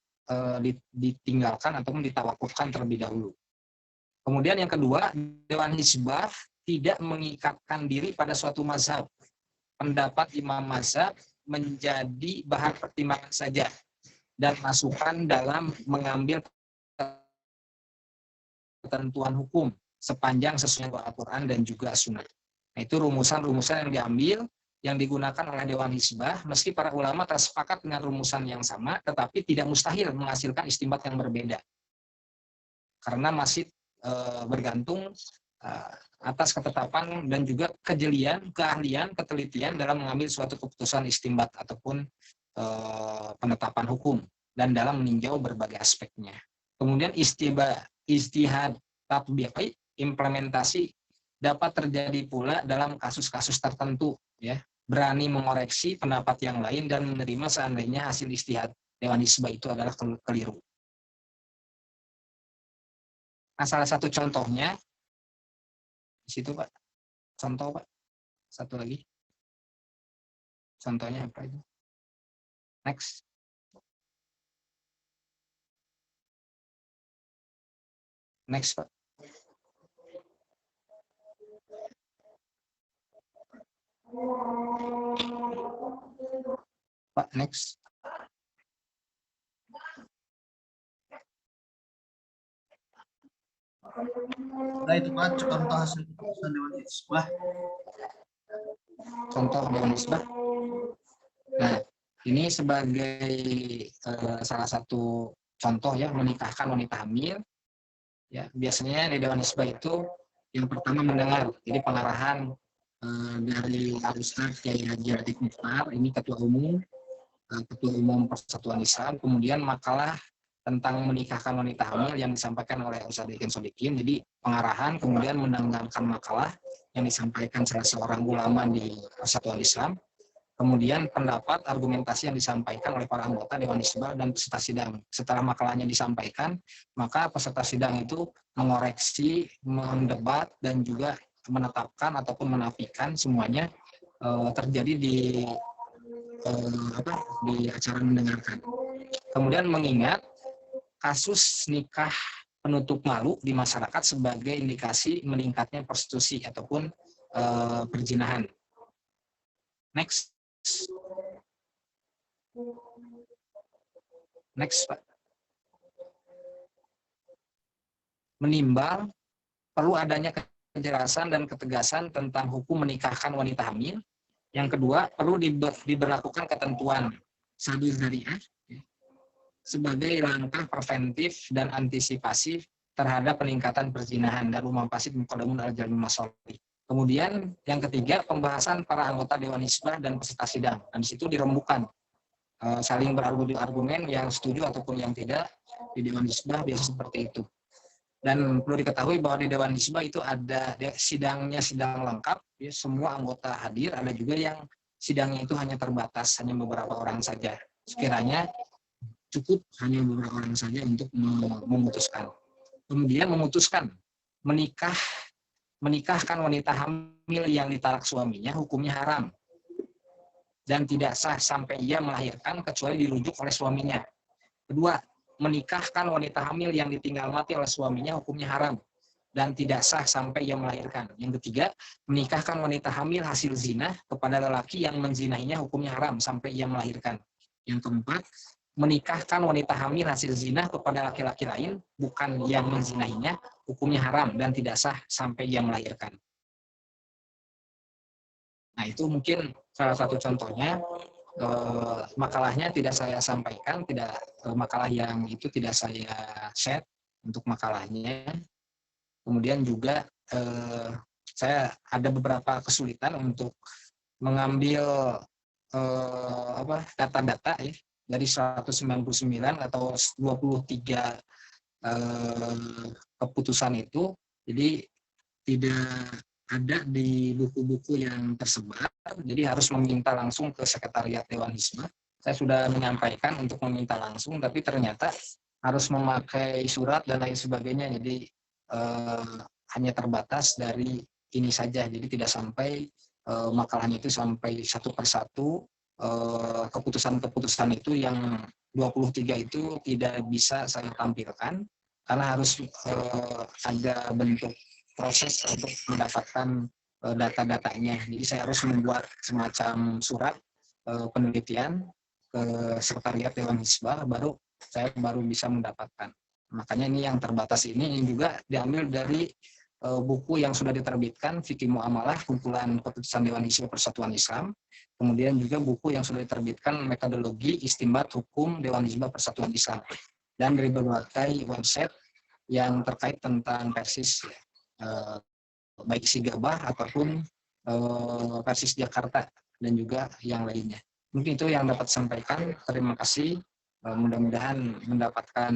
ditinggalkan ataupun ditawakufkan terlebih dahulu. Kemudian yang kedua, Dewan Hisbah tidak mengikatkan diri pada suatu mazhab. Pendapat imam mazhab menjadi bahan pertimbangan saja dan masukan dalam mengambil ketentuan hukum sepanjang sesuai dengan Al-Quran dan juga Sunnah. Nah, itu rumusan-rumusan yang diambil, yang digunakan oleh Dewan Hizbah, meski para ulama tersepakat dengan rumusan yang sama, tetapi tidak mustahil menghasilkan istinbat yang berbeda. Karena masih bergantung atas ketetapan dan juga kejelian, keahlian, ketelitian dalam mengambil suatu keputusan istinbat ataupun penetapan hukum dan dalam meninjau berbagai aspeknya. Kemudian istihad tatbiqi, implementasi dapat terjadi pula dalam kasus-kasus tertentu, ya, berani mengoreksi pendapat yang lain dan menerima seandainya hasil istihad Dewan Hizbah itu adalah keliru. Nah, salah satu contohnya di situ, Pak. Contoh, Pak. Satu lagi. Contohnya apa itu? Next. Next, Pak. Pak, next. Nah, itu Pak contoh hasil keputusan Dewan Hizbah. Contoh Dewan Hizbah. Nah, ini sebagai salah satu contoh, ya, menikahkan wanita hamil. Ya, biasanya di Dewan Hizbah itu yang pertama mendengar, jadi pengarahan dari Ustaz Kiai Haji Atik Mukhtar, ini Ketua Umum Persatuan Islam, kemudian makalah tentang menikahkan wanita hamil yang disampaikan oleh Ustaz Dikin Sodikin. Jadi pengarahan, kemudian mendengarkan makalah yang disampaikan salah seorang ulama di Persatuan Islam, kemudian pendapat, argumentasi yang disampaikan oleh para anggota Dewan Hizbah dan peserta sidang. Setelah makalahnya disampaikan, maka peserta sidang itu mengoreksi, mendebat, dan juga menetapkan ataupun menafikan semuanya terjadi di acara mendengarkan. Kemudian mengingat kasus nikah penutup malu di masyarakat sebagai indikasi meningkatnya prostitusi ataupun perzinahan. Next. Next, Pak. Menimbang perlu adanya kejelasan dan ketegasan tentang hukum menikahkan wanita hamil. Yang kedua, perlu diberlakukan ketentuan sadir syariah sebagai langkah preventif dan antisipasi terhadap peningkatan perzinahan dan mafasid muqaddamun ala jalmi masalih. Kemudian yang ketiga, pembahasan para anggota Dewan Hizbah dan peserta sidang. Dan di situ dirembukan saling berargumen yang setuju ataupun yang tidak. Di Dewan Hizbah biasa seperti itu. Dan perlu diketahui bahwa di Dewan Hizbah itu ada sidangnya, sidang lengkap, ya, semua anggota hadir. Ada juga yang sidangnya itu hanya terbatas, hanya beberapa orang saja. Sekiranya cukup hanya beberapa orang saja untuk memutuskan. Kemudian memutuskan menikahkan wanita hamil yang ditalak suaminya hukumnya haram dan tidak sah sampai ia melahirkan kecuali dirujuk oleh suaminya. Kedua, menikahkan wanita hamil yang ditinggal mati oleh suaminya hukumnya haram dan tidak sah sampai ia melahirkan. Yang ketiga, menikahkan wanita hamil hasil zina kepada lelaki yang menzinahinya hukumnya haram sampai ia melahirkan. Yang keempat, menikahkan wanita hamil hasil zina kepada laki-laki lain bukan yang menzinahinya hukumnya haram dan tidak sah sampai ia melahirkan. Nah, itu mungkin salah satu contohnya. Makalahnya tidak saya sampaikan, makalah yang itu tidak saya share untuk makalahnya. Kemudian juga saya ada beberapa kesulitan untuk mengambil data-data, ya, dari 199 atau 23 keputusan itu, jadi tidak ada di buku-buku yang tersebar, jadi harus meminta langsung ke Sekretariat Dewan Hizbah. Saya sudah menyampaikan untuk meminta langsung, tapi ternyata harus memakai surat dan lain sebagainya, jadi hanya terbatas dari ini saja, jadi tidak sampai makalahnya itu sampai satu persatu. Keputusan-keputusan itu yang 23 itu tidak bisa saya tampilkan, karena harus ada bentuk proses untuk mendapatkan data-datanya. Jadi saya harus membuat semacam surat penelitian ke Sekretariat Dewan Hizbah, saya baru bisa mendapatkan. Makanya ini yang terbatas ini juga diambil dari buku yang sudah diterbitkan, Fikih Muamalah, kumpulan keputusan Dewan Hizbah Persatuan Islam. Kemudian juga buku yang sudah diterbitkan, Metodologi Istinbat Hukum Dewan Hizbah Persatuan Islam. Dan dari berbagai website yang terkait tentang Persis, baik Sigabah ataupun Persis Jakarta dan juga yang lainnya. Mungkin itu yang dapat sampaikan. Terima kasih. Mudah-mudahan mendapatkan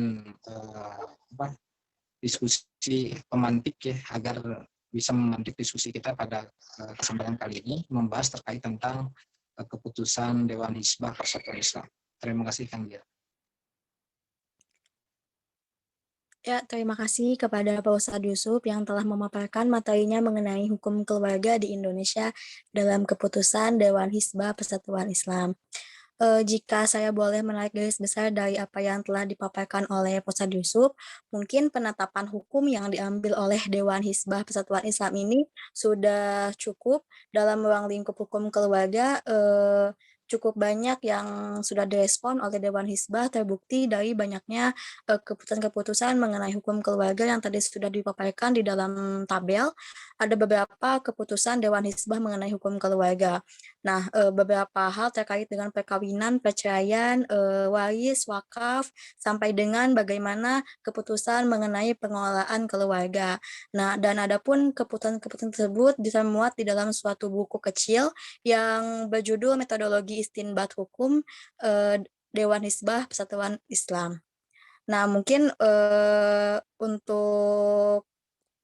diskusi pemantik ya, agar bisa memantik diskusi kita pada kesempatan kali ini membahas terkait tentang keputusan Dewan Hizbah Persatuan Islam. Terima kasih Kang Gia. Ya, terima kasih kepada Pak Ustadz Yusuf yang telah memaparkan materinya mengenai hukum keluarga di Indonesia dalam keputusan Dewan Hizbah Persatuan Islam. Jika saya boleh menarik garis besar dari apa yang telah dipaparkan oleh Pak Ustadz Yusuf, mungkin penetapan hukum yang diambil oleh Dewan Hizbah Persatuan Islam ini sudah cukup dalam ruang lingkup hukum keluarga. Cukup banyak yang sudah direspon oleh Dewan Hizbah, terbukti dari banyaknya keputusan-keputusan mengenai hukum keluarga yang tadi sudah dipaparkan di dalam tabel. Ada beberapa keputusan Dewan Hizbah mengenai hukum keluarga. Nah, beberapa hal terkait dengan perkawinan, perceraian, waris, wakaf, sampai dengan bagaimana keputusan mengenai pengelolaan keluarga. Nah, dan adapun keputusan-keputusan tersebut dimuat di dalam suatu buku kecil yang berjudul Metodologi Istinbat Hukum Dewan Hizbah Persatuan Islam. Nah, mungkin untuk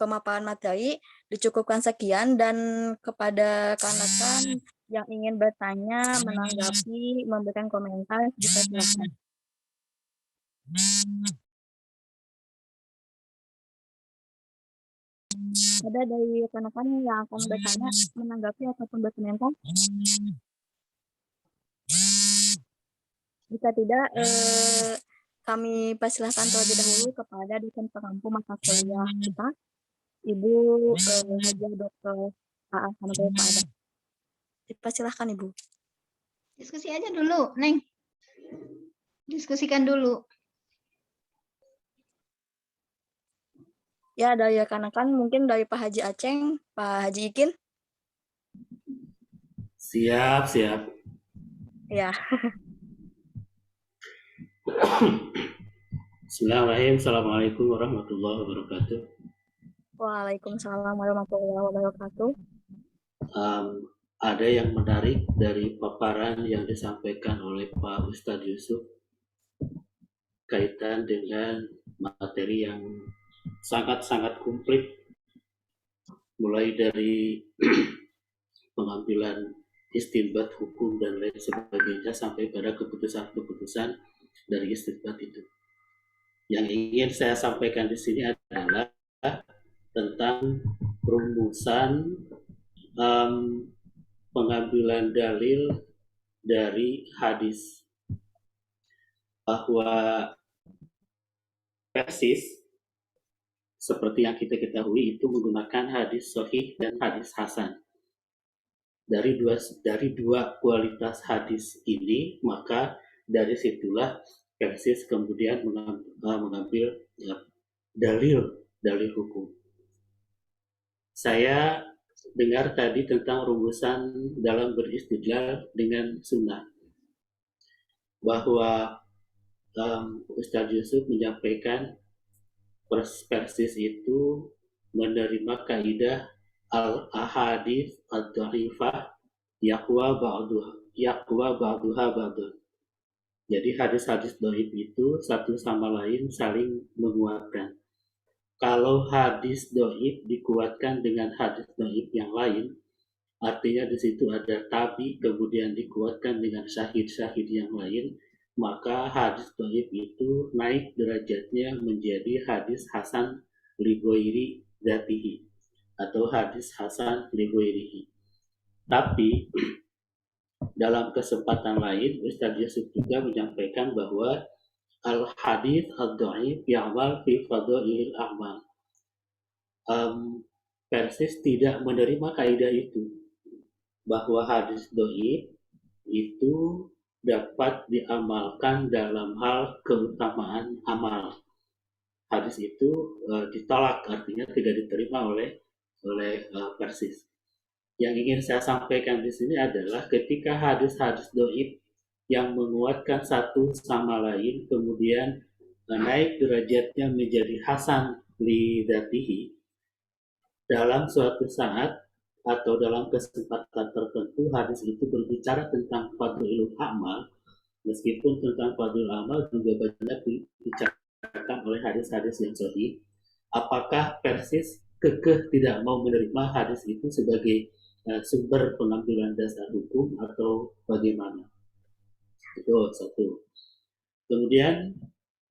pemaparan materi dicukupkan sekian, dan kepada kawan-kawan yang ingin bertanya, menanggapi, memberikan komentar, dipersilakan. Ada dari rekan-rekan yang akan bertanya, menanggapi, ataupun berkomentar? Jika tidak, kami persilahkan terlebih dahulu kepada dosen pengampu mata kuliah kita, Ibu Hajiah Dr. A.A. Hamzah Faada. Dipersilahkan Ibu. Diskusi aja dulu, Neng. Diskusikan dulu. Ya, dari rekan-rekan mungkin dari Pak Haji Aceng, Pak Haji Ikin. Siap. Ya. Bismillahirrahmanirrahim. Assalamualaikum warahmatullahi wabarakatuh. Waalaikumsalam warahmatullahi wabarakatuh. Ada yang menarik dari paparan yang disampaikan oleh Pak Ustadz Yusuf kaitan dengan materi yang sangat-sangat komplit, mulai dari pengambilan istinbat hukum dan lain sebagainya sampai pada keputusan-keputusan dari istinbat itu. Yang ingin saya sampaikan di sini adalah tentang rumusan pengambilan dalil dari hadis, bahwa Persis seperti yang kita ketahui itu menggunakan hadis sahih dan hadis hasan. Dari dua kualitas hadis ini, maka dari situlah Persis kemudian mengambil dalil hukum. Saya dengar tadi tentang rumusan dalam beristidlal dengan sunnah, bahwa Ustadz Yusuf menyampaikan Persis itu menerima kaidah al-ahadits ad-dhaifah yaqwa ba'duha ba'dun. Jadi hadis-hadis dhaif itu satu sama lain saling menguatkan. Kalau hadis dhaif dikuatkan dengan hadis dhaif yang lain, artinya di situ ada tabi kemudian dikuatkan dengan syahid-syahid yang lain, maka hadis dhaif itu naik derajatnya menjadi hadis hasan li ghairi dzatihi atau hadis hasan li ghairihi. Tapi dalam kesempatan lain Ustadz Yusuf juga menyampaikan bahwa al-hadits ad-dhaif ya'mal fi fadailil a'mal. Persis tidak menerima kaidah itu, bahwa hadis dhaif itu dapat diamalkan dalam hal keutamaan amal. hadis itu ditolak, artinya tidak diterima oleh Persis. Yang ingin saya sampaikan di sini adalah ketika hadis-hadis doib yang menguatkan satu sama lain kemudian naik derajatnya menjadi hasan li dzatihi, dalam suatu saat atau dalam kesempatan tertentu hadis itu berbicara tentang fadlul amal, meskipun tentang fadlul amal juga banyak dibicarakan oleh hadis-hadis yang sahih. Apakah Persis kekeh tidak mau menerima hadis itu sebagai sumber pengambilan dasar hukum atau bagaimana? Itu satu. Kemudian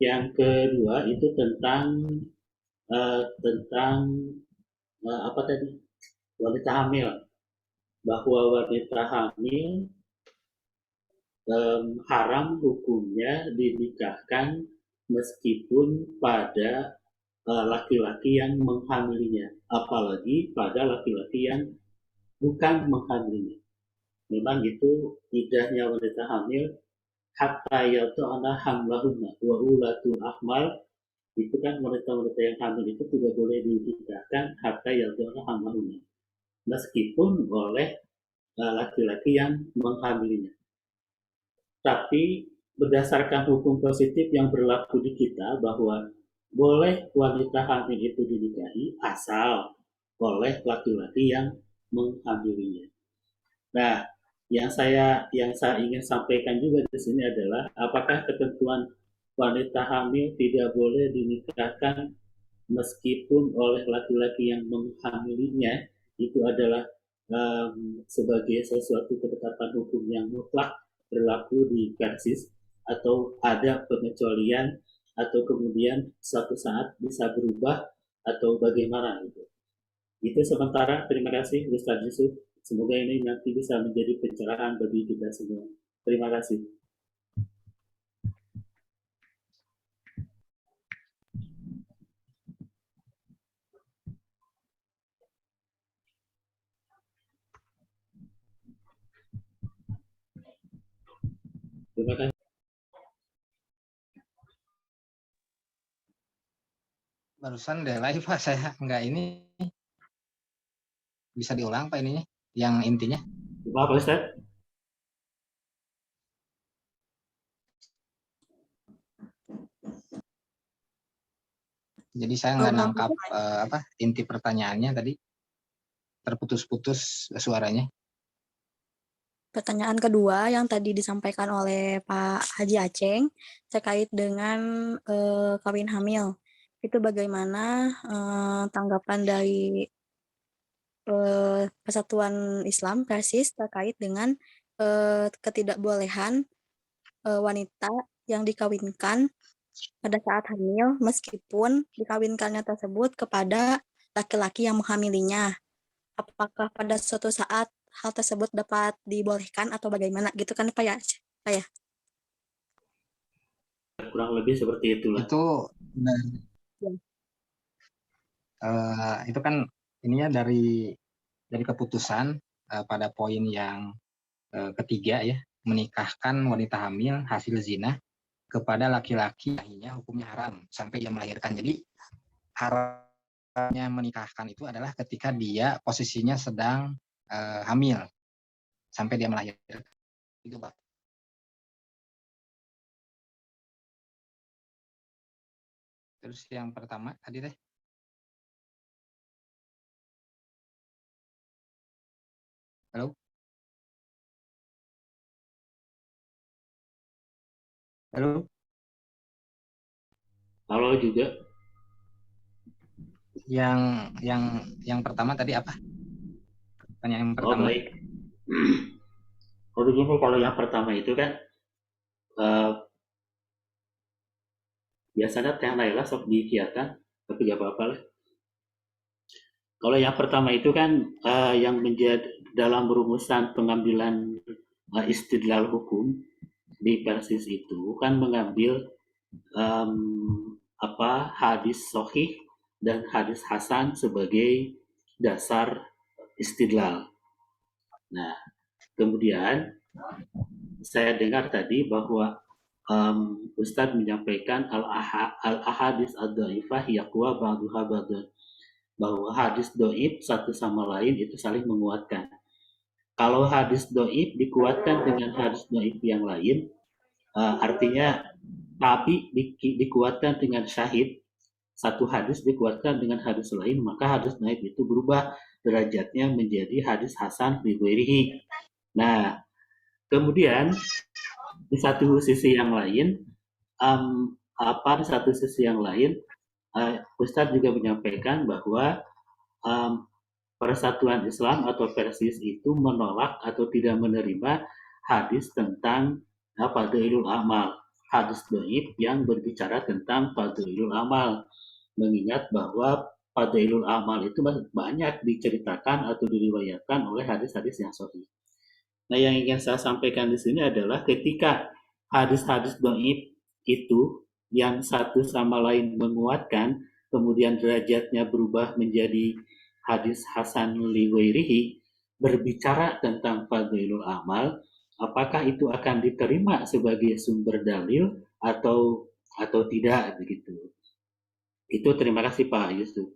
yang kedua itu tentang apa tadi? Wanita hamil. Bahwa wanita hamil haram hukumnya dinikahkan meskipun pada laki-laki yang menghamilinya, apalagi pada laki-laki yang bukan menghamilinya. Memang itu iddahnya wanita hamil hatta yata'na hamlahunna wa ulatul ahmal, itu kan wanita-wanita yang hamil itu tidak boleh dinikahkan hatta yata'na hamlahunna meskipun oleh laki-laki yang menghamilinya. Tapi berdasarkan hukum positif yang berlaku di kita bahwa boleh wanita hamil itu dinikahi asal oleh laki-laki yang menghamilinya. Nah, yang saya ingin sampaikan juga di sini adalah apakah ketentuan wanita hamil tidak boleh dinikahkan meskipun oleh laki-laki yang menghamilinya itu adalah sebagai sesuatu ketetapan hukum yang mutlak berlaku di Persis, atau ada pengecualian atau kemudian suatu saat bisa berubah atau bagaimana gitu. Itu sementara. Terima kasih Ustaz Yusuf. Semoga ini nanti bisa menjadi pencerahan bagi kita semua. Terima kasih. Terima kasih. Barusan delay Pak, saya nggak ini. Bisa diulang Pak ininya, yang intinya. Apa Ustaz? Jadi saya nggak nangkap inti pertanyaannya tadi. Terputus-putus suaranya. Pertanyaan kedua yang tadi disampaikan oleh Pak Haji Aceng terkait dengan kawin hamil. Itu bagaimana tanggapan dari Persatuan Islam Persis terkait dengan ketidakbolehan wanita yang dikawinkan pada saat hamil meskipun dikawinkannya tersebut kepada laki-laki yang menghamilinya. Apakah pada suatu saat hal tersebut dapat dibolehkan atau bagaimana gitu kan Pak ya? Kurang lebih seperti itulah. Itu kan ininya dari keputusan pada poin yang ketiga ya, menikahkan wanita hamil hasil zina kepada laki-laki hukumnya haram sampai ia melahirkan. Jadi haramnya menikahkan itu adalah ketika dia posisinya sedang hamil sampai dia melahirkan. Itu Pak. Terus yang pertama tadi teh. Halo? Halo? Halo juga. Yang pertama tadi apa? Pertanyaan yang pertama. Oh baik. Kalau yang pertama itu kan biasanya Teh Naila sok dikiakan, tapi gak apa-apa lah. Kalau yang pertama itu kan yang menjadi dalam rumusan pengambilan istidlal hukum di Persis itu kan mengambil hadis sahih dan hadis hasan sebagai dasar istidlal. Nah, kemudian saya dengar tadi bahwa Ustadz menyampaikan al-ahadis ad-dhaifah yaqwa ba'duha ba'dan, bahwa hadis doib satu sama lain itu saling menguatkan. Kalau hadis doib dikuatkan dengan hadis doib yang lain, artinya tapi dikuatkan dengan syahid, satu hadis dikuatkan dengan hadis lain, maka hadis doib itu berubah derajatnya menjadi hadis hasan li ghairihi. Nah, kemudian di satu sisi yang lain, di satu sisi yang lain, Ustadz juga menyampaikan bahwa Persatuan Islam atau Persis itu menolak atau tidak menerima hadis tentang fadhailul amal, hadis dhaif yang berbicara tentang fadhailul amal, mengingat bahwa fadhailul amal itu banyak diceritakan atau diriwayatkan oleh hadis-hadis yang sahih. Nah, yang ingin saya sampaikan di sini adalah ketika hadis-hadis dhaif itu yang satu sama lain menguatkan, kemudian derajatnya berubah menjadi hadis hasan li ghairihi, berbicara tentang fadhailul amal, apakah itu akan diterima sebagai sumber dalil atau tidak begitu. Itu terima kasih Pak Yusuf.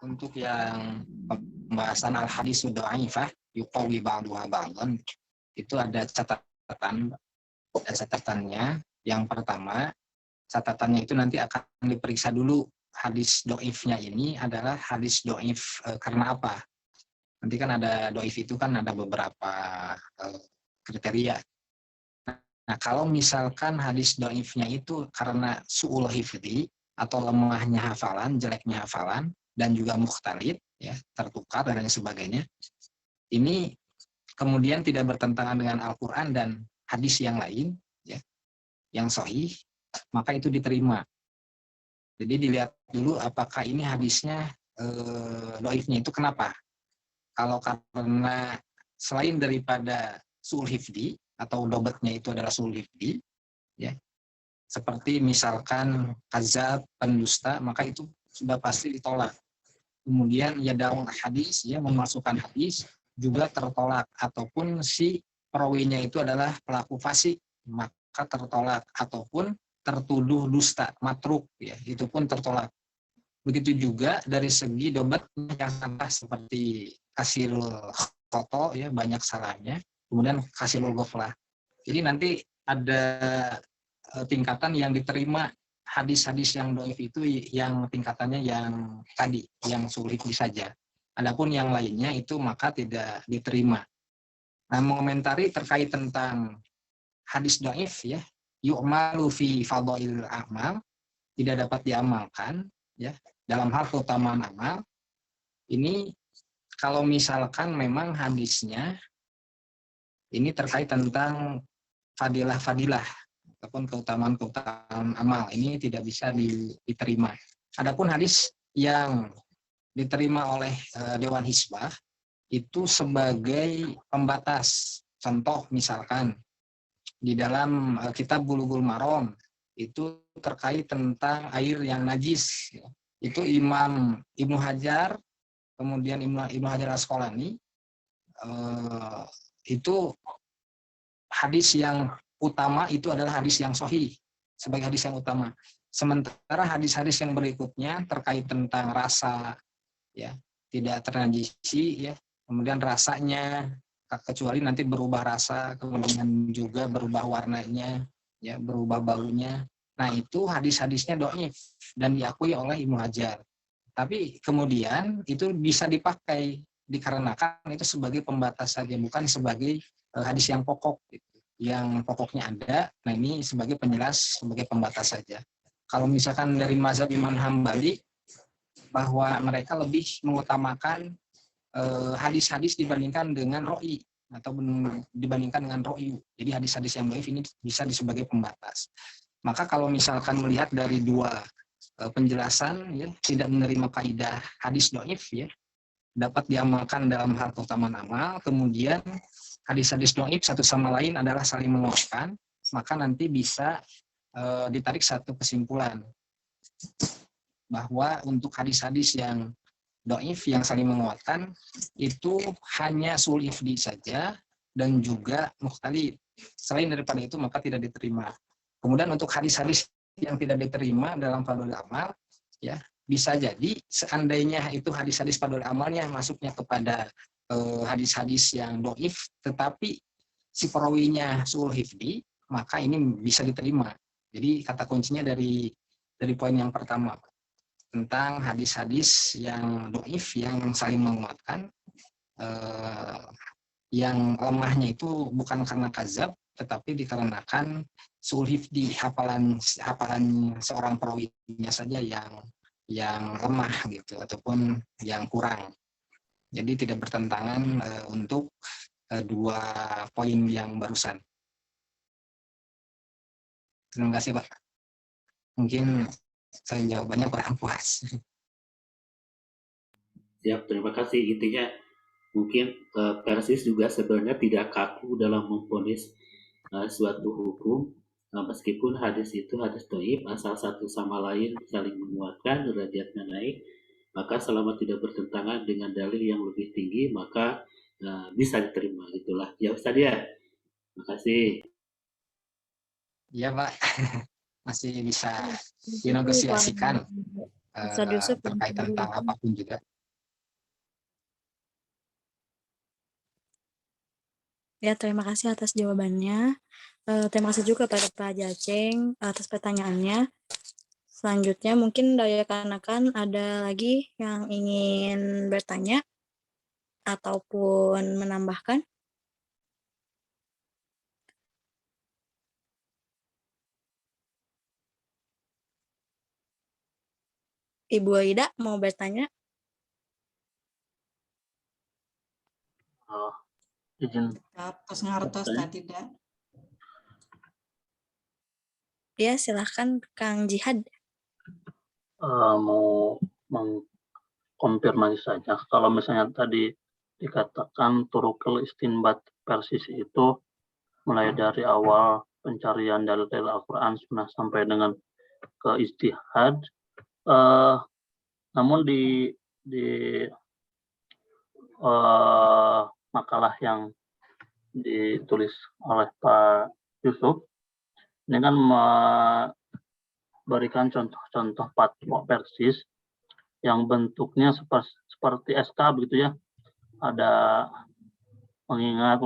Untuk yang pembahasan al-hadis dhaifah yuqawi ba'duha ba'dan, itu ada catatannya. Yang pertama, catatannya itu nanti akan diperiksa dulu hadis doifnya ini adalah hadis doif karena apa. Nanti kan ada doif itu kan ada beberapa kriteria. Nah, kalau misalkan hadis doifnya itu karena su'ul hifdi atau lemahnya hafalan, jeleknya hafalan, dan juga mukhtalid, ya, tertukar dan lain sebagainya, ini kemudian tidak bertentangan dengan Al-Quran dan hadis yang lain, ya, yang sahih, maka itu diterima. Jadi dilihat dulu apakah ini hadisnya doifnya itu kenapa. Kalau karena selain daripada su'ul hifdi atau dobatnya itu adalah su'ul hifdi, ya, seperti misalkan kadzab, pendusta, maka itu sudah pasti ditolak. Kemudian ya daun hadis, ya, memasukkan hadis juga tertolak, ataupun si perawinya itu adalah pelaku fasik, maka tertolak, ataupun tertuduh dusta, matruk, ya, itu pun tertolak. Begitu juga dari segi dobat yang salah seperti kasirul khoto, ya, banyak salahnya, kemudian kasirul ghaflah. Jadi nanti ada tingkatan yang diterima hadis-hadis yang dhaif itu yang tingkatannya yang tadi, yang sulit saja. Adapun yang lainnya itu maka tidak diterima. Nah, mengomentari terkait tentang hadis dhaif, ya, yu'malu fi fadhailil a'mal, tidak dapat diamalkan, ya, dalam hal keutamaan amal. Ini kalau misalkan memang hadisnya ini terkait tentang fadilah-fadilah ataupun keutamaan-keutamaan amal, ini tidak bisa diterima. Adapun hadis yang diterima oleh Dewan Hizbah itu sebagai pembatas. Contoh misalkan di dalam kitab Bulughul Maram itu terkait tentang air yang najis, ya. Itu Imam Ibnu Hajar, kemudian Ibnu Hajar Asqalani, itu hadis yang utama itu adalah hadis yang sahih sebagai hadis yang utama. Sementara hadis-hadis yang berikutnya terkait tentang rasa, ya, tidak ternajisi, ya, kemudian rasanya kecuali nanti berubah rasa, kemudian juga berubah warnanya, ya, berubah baunya. Nah, itu hadis-hadisnya dhaif dan diakui oleh Ibnu Hajar. Tapi kemudian itu bisa dipakai dikarenakan itu sebagai pembatas saja, bukan sebagai hadis yang pokok, gitu. Yang pokoknya ada, nah ini sebagai penjelas, sebagai pembatas saja. Kalau misalkan dari mazhab Imam Hambali, bahwa mereka lebih mengutamakan hadis-hadis dibandingkan dengan ro'i, atau dibandingkan dengan ro'i. Jadi hadis-hadis yang dhaif ini bisa sebagai pembatas. Maka kalau misalkan melihat dari dua penjelasan, ya, tidak menerima kaidah hadis dhaif, ya, dapat diamalkan dalam hal keutamaan amal, kemudian hadis-hadis dhaif satu sama lain adalah saling menguatkan, maka nanti bisa ditarik satu kesimpulan bahwa untuk hadis-hadis yang dhaif yang saling menguatkan itu hanya sul ifdi saja, dan juga mukhtalif. Selain daripada itu maka tidak diterima. Kemudian untuk hadis-hadis yang tidak diterima dalam fardhu amal, ya bisa jadi seandainya itu hadis-hadis fardhu amalnya masuknya kepada hadis-hadis yang dhaif, tetapi si perawinya su'ul hifdi, maka ini bisa diterima. Jadi kata kuncinya dari poin yang pertama tentang hadis-hadis yang dhaif yang saling menguatkan, yang lemahnya itu bukan karena kazab, tetapi dikarenakan su'ul hifdi, hafalan seorang perawinya saja yang lemah gitu ataupun yang kurang. Jadi tidak bertentangan untuk dua poin yang barusan. Terima kasih Pak. Mungkin saya jawabannya kurang puas. Siap, terima kasih. Intinya mungkin Persis juga sebenarnya tidak kaku dalam memvonis suatu hukum, meskipun hadis itu hadis dhaif, asal satu sama lain saling menguatkan, derajatnya naik, maka selama tidak bertentangan dengan dalil yang lebih tinggi, maka bisa diterima. Gitulah ya Ustaz ya. Terima kasih. Iya Pak, masih bisa dinegosiasikan Ustaz Yusuf, terkait tentang apapun juga. Ya, terima kasih atas jawabannya. Terima kasih juga pada Pak Jaceng atas pertanyaannya. Selanjutnya mungkin dari rekan-rekan ada lagi yang ingin bertanya ataupun menambahkan. Ibu Aida mau bertanya? Izin Terus ngertos tadi dah. Ya, silahkan Kang Jihad. mau mengkonfirmasi saja. Kalau misalnya tadi dikatakan turukul istinbat Persis itu mulai dari awal pencarian dalil Al-Quran Sunnah sampai dengan ke ijtihad. Namun di makalah yang ditulis oleh Pak Yusuf ini kan memberikan contoh-contoh fatwa Persis yang bentuknya seperti SK begitu ya, ada mengingat,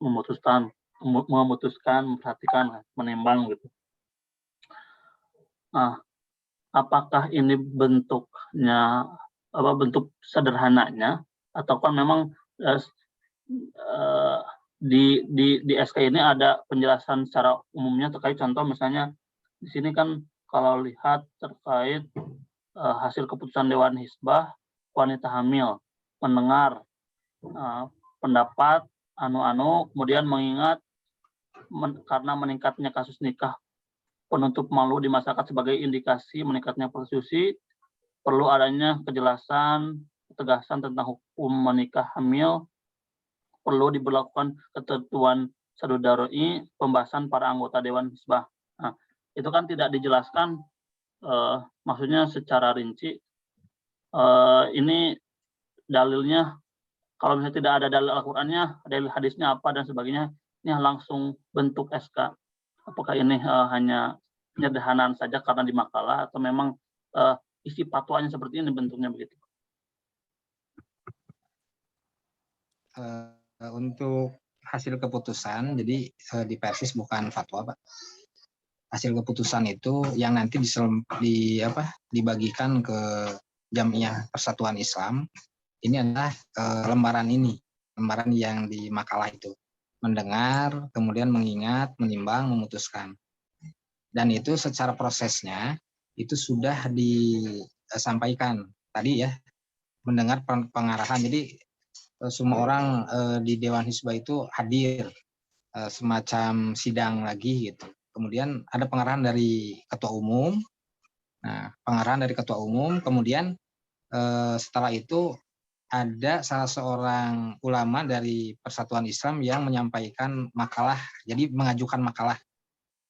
memutuskan, memperhatikan, menimbang gitu. Nah, apakah ini bentuknya bentuk sederhananya ataukah memang di SK ini ada penjelasan secara umumnya terkait contoh misalnya di sini kan kalau lihat terkait hasil keputusan Dewan Hizbah wanita hamil mendengar pendapat kemudian mengingat karena meningkatnya kasus nikah penutup malu di masyarakat sebagai indikasi meningkatnya prostitusi, perlu adanya kejelasan ketegasan tentang hukum menikah hamil, perlu diberlakukan ketentuan Sadud Daroi, pembahasan para anggota Dewan Hizbah. Nah, itu kan tidak dijelaskan maksudnya secara rinci. Ini dalilnya, kalau misalnya tidak ada dalil Al-Qur'annya, dalil hadisnya apa dan sebagainya, ini langsung bentuk SK. Apakah ini hanya penyederhanaan saja karena di makalah atau memang isi fatwanya seperti ini bentuknya begitu? Untuk hasil keputusan, jadi di Persis bukan fatwa Pak. Hasil keputusan itu yang nanti dibagikan ke Jamiah Persatuan Islam. Ini adalah lembaran yang di makalah itu. Mendengar, kemudian mengingat, menimbang, memutuskan. Dan itu secara prosesnya itu sudah disampaikan tadi ya, mendengar pengarahan. Jadi semua orang di Dewan Hizbah itu hadir, semacam sidang lagi gitu. Kemudian ada pengarahan dari ketua umum. Nah, pengarahan dari ketua umum, kemudian setelah itu ada salah seorang ulama dari Persatuan Islam yang menyampaikan makalah, jadi mengajukan makalah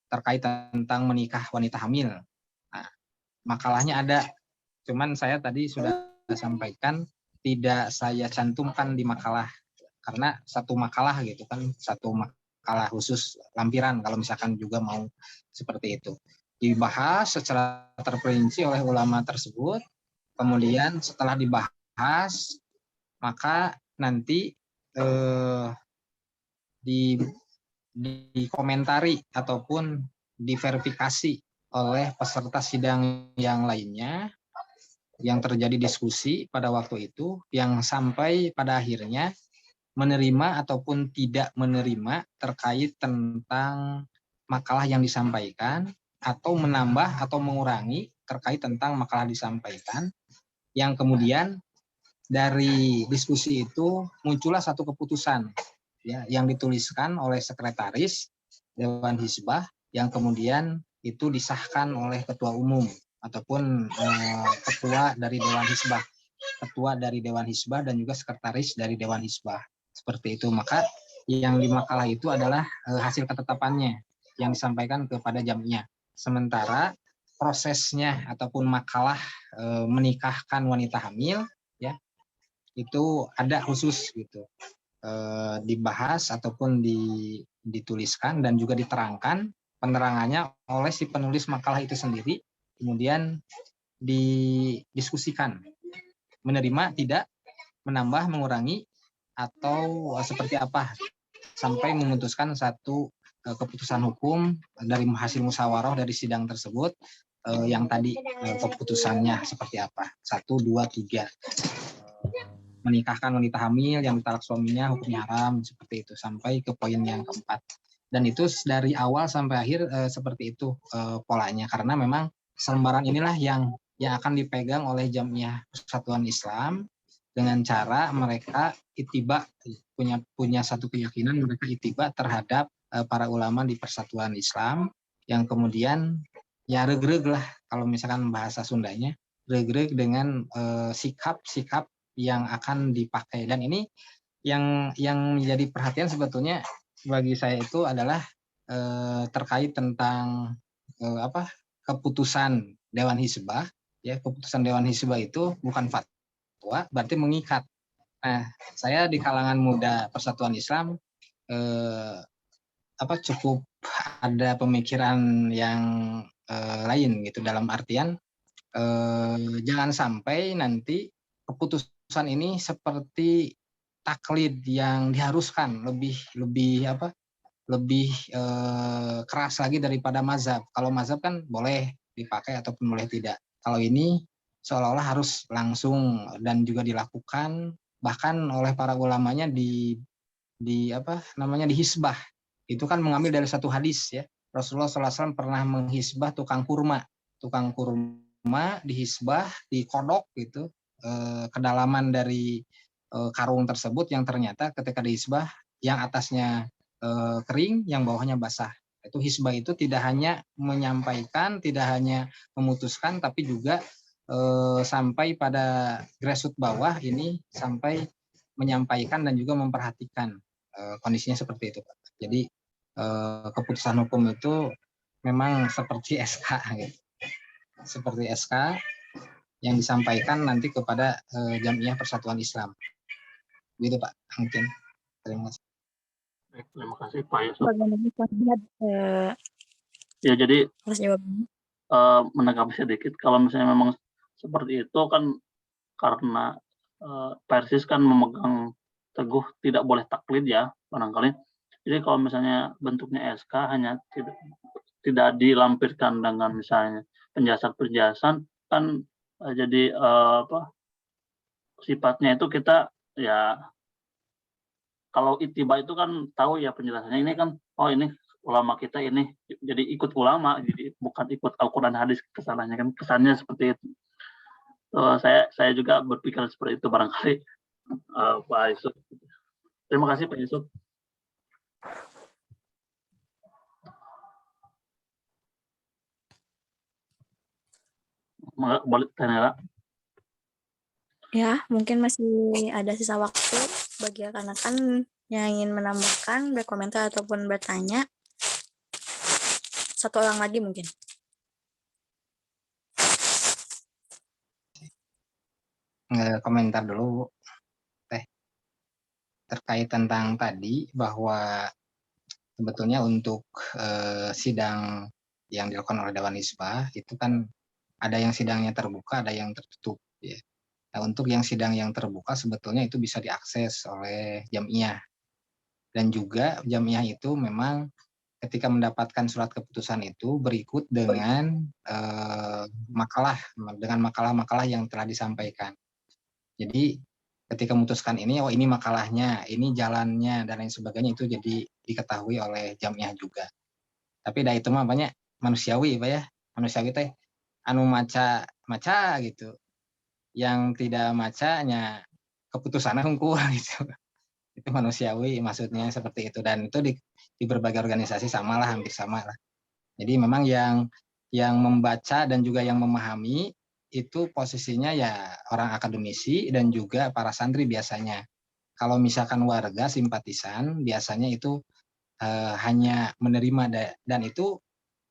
terkait tentang menikah wanita hamil. Nah, makalahnya ada, cuman saya tadi sudah sampaikan tidak saya cantumkan di makalah karena satu makalah gitu kan, satu makalah khusus lampiran kalau misalkan juga mau seperti itu. Dibahas secara terperinci oleh ulama tersebut, kemudian setelah dibahas maka nanti dikomentari ataupun diverifikasi oleh peserta sidang yang lainnya, yang terjadi diskusi pada waktu itu, yang sampai pada akhirnya menerima ataupun tidak menerima terkait tentang makalah yang disampaikan, atau menambah atau mengurangi terkait tentang makalah disampaikan, yang kemudian dari diskusi itu muncullah satu keputusan ya, yang dituliskan oleh sekretaris Dewan Hizbah, yang kemudian itu disahkan oleh ketua umum ataupun ketua dari Dewan Hizbah dan juga sekretaris dari Dewan Hizbah, seperti itu. Maka yang di makalah itu adalah hasil ketetapannya yang disampaikan kepada jamnya. Sementara prosesnya ataupun makalah menikahkan wanita hamil ya, itu ada khusus gitu, dibahas ataupun dituliskan dan juga diterangkan penerangannya oleh si penulis makalah itu sendiri, kemudian didiskusikan menerima, tidak, menambah, mengurangi, atau seperti apa, sampai memutuskan satu keputusan hukum dari hasil musyawarah dari sidang tersebut, yang tadi keputusannya seperti apa, 1, 2, 3, menikahkan wanita hamil yang ditalak suaminya hukumnya haram, seperti itu, sampai ke poin yang keempat. Dan itu dari awal sampai akhir seperti itu polanya, karena memang selembaran inilah yang akan dipegang oleh Jamiah Persatuan Islam, dengan cara mereka ittiba, punya satu keyakinan, mereka ittiba terhadap para ulama di Persatuan Islam, yang kemudian ya regreg lah kalau misalkan bahasa Sundanya, regreg dengan sikap-sikap yang akan dipakai. Dan ini yang menjadi perhatian sebetulnya bagi saya itu adalah terkait tentang keputusan Dewan Hizbah ya. Keputusan Dewan Hizbah itu bukan fatwa, berarti mengikat. Nah, saya di kalangan muda Persatuan Islam cukup ada pemikiran yang lain gitu, dalam artian jangan sampai nanti keputusan ini seperti taklid yang diharuskan lebih keras lagi daripada mazhab. Kalau mazhab kan boleh dipakai ataupun boleh tidak. Kalau ini seolah-olah harus langsung dan juga dilakukan, bahkan oleh para ulamanya di hisbah. Itu kan mengambil dari satu hadis ya. Rasulullah SAW pernah menghisbah tukang kurma dihisbah, dikodok gitu, kedalaman dari karung tersebut, yang ternyata ketika dihisbah yang atasnya kering, yang bawahnya basah. Itu hisbah itu tidak hanya menyampaikan, tidak hanya memutuskan, tapi juga sampai pada grassroots bawah ini, sampai menyampaikan dan juga memperhatikan kondisinya seperti itu, Pak. Jadi keputusan hukum itu memang seperti SK gitu. Seperti SK yang disampaikan nanti kepada Jamiah Persatuan Islam. Gitu Pak, mungkin. Terima kasih. Baik, terima kasih Pak Yusuf. Bagaimana Pak Jihad, Ya, jadi atas jawabannya? menanggapi sedikit, kalau misalnya memang seperti itu kan karena Persis kan memegang teguh tidak boleh taklid ya barangkali. Jadi kalau misalnya bentuknya SK hanya tidak dilampirkan dengan misalnya penjelasan kan jadi sifatnya itu kita ya, kalau ittiba itu kan tahu ya penjelasannya, ini kan ini ulama kita ini, jadi ikut ulama, jadi bukan ikut Al-Quran hadis, kesannya kan, kesannya seperti itu. Saya juga berpikir seperti itu barangkali Pak Yusuf. Terima kasih Pak Yusuf. Boleh Tanera. Ya, mungkin masih ada sisa waktu bagi rekan-rekan yang ingin menambahkan, berkomentar ataupun bertanya. Satu orang lagi mungkin. Komentar dulu, Teh. terkait tentang tadi bahwa sebetulnya untuk sidang yang dilakukan oleh Dewan Hizbah itu kan ada yang sidangnya terbuka, ada yang tertutup. Ya. Nah, untuk yang sidang yang terbuka sebetulnya itu bisa diakses oleh Jam'iyah. Dan juga Jam'iyah itu memang ketika mendapatkan surat keputusan itu berikut dengan makalah-makalah yang telah disampaikan. Jadi ketika memutuskan ini, oh ini makalahnya, ini jalannya, dan lain sebagainya itu jadi diketahui oleh Jam'iyah juga. Tapi dah itu mah banyak manusiawi, Pak ya. Manusiawi teh anu maca gitu. Yang tidak macanya keputusannya hungkul gitu. Itu manusiawi maksudnya seperti itu, dan itu di berbagai organisasi sama lah, hampir sama lah. Jadi memang yang membaca dan juga yang memahami itu posisinya ya orang akademisi dan juga para santri biasanya. Kalau misalkan warga simpatisan biasanya itu hanya menerima, dan itu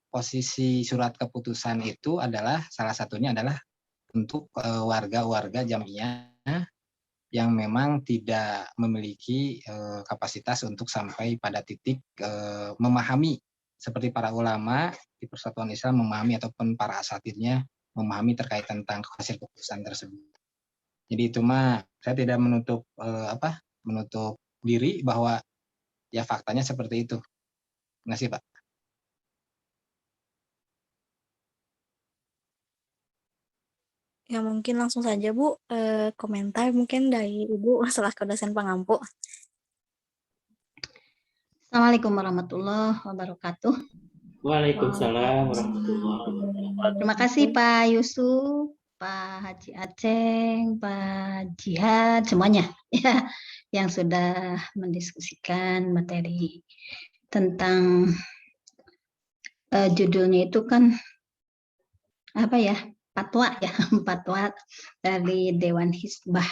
posisi surat keputusan itu adalah salah satunya adalah untuk warga-warga Jam'iyah yang memang tidak memiliki kapasitas untuk sampai pada titik memahami seperti para ulama di Persatuan Islam memahami ataupun para asatidnya memahami terkait tentang hasil keputusan tersebut. Jadi itu mah saya tidak menutup menutup diri bahwa ya faktanya seperti itu. Terima kasih, Pak. Ya mungkin langsung saja Bu, komentar mungkin dari Ibu selaku dosen pengampu. Assalamualaikum warahmatullahi wabarakatuh. Waalaikumsalam warahmatullahi wabarakatuh. Terima kasih Pak Yusuf, Pak Haji Aceng, Pak Jihad, semuanya ya yang sudah mendiskusikan materi tentang judulnya itu kan apa ya, fatwa ya, fatwa dari Dewan Hizbah.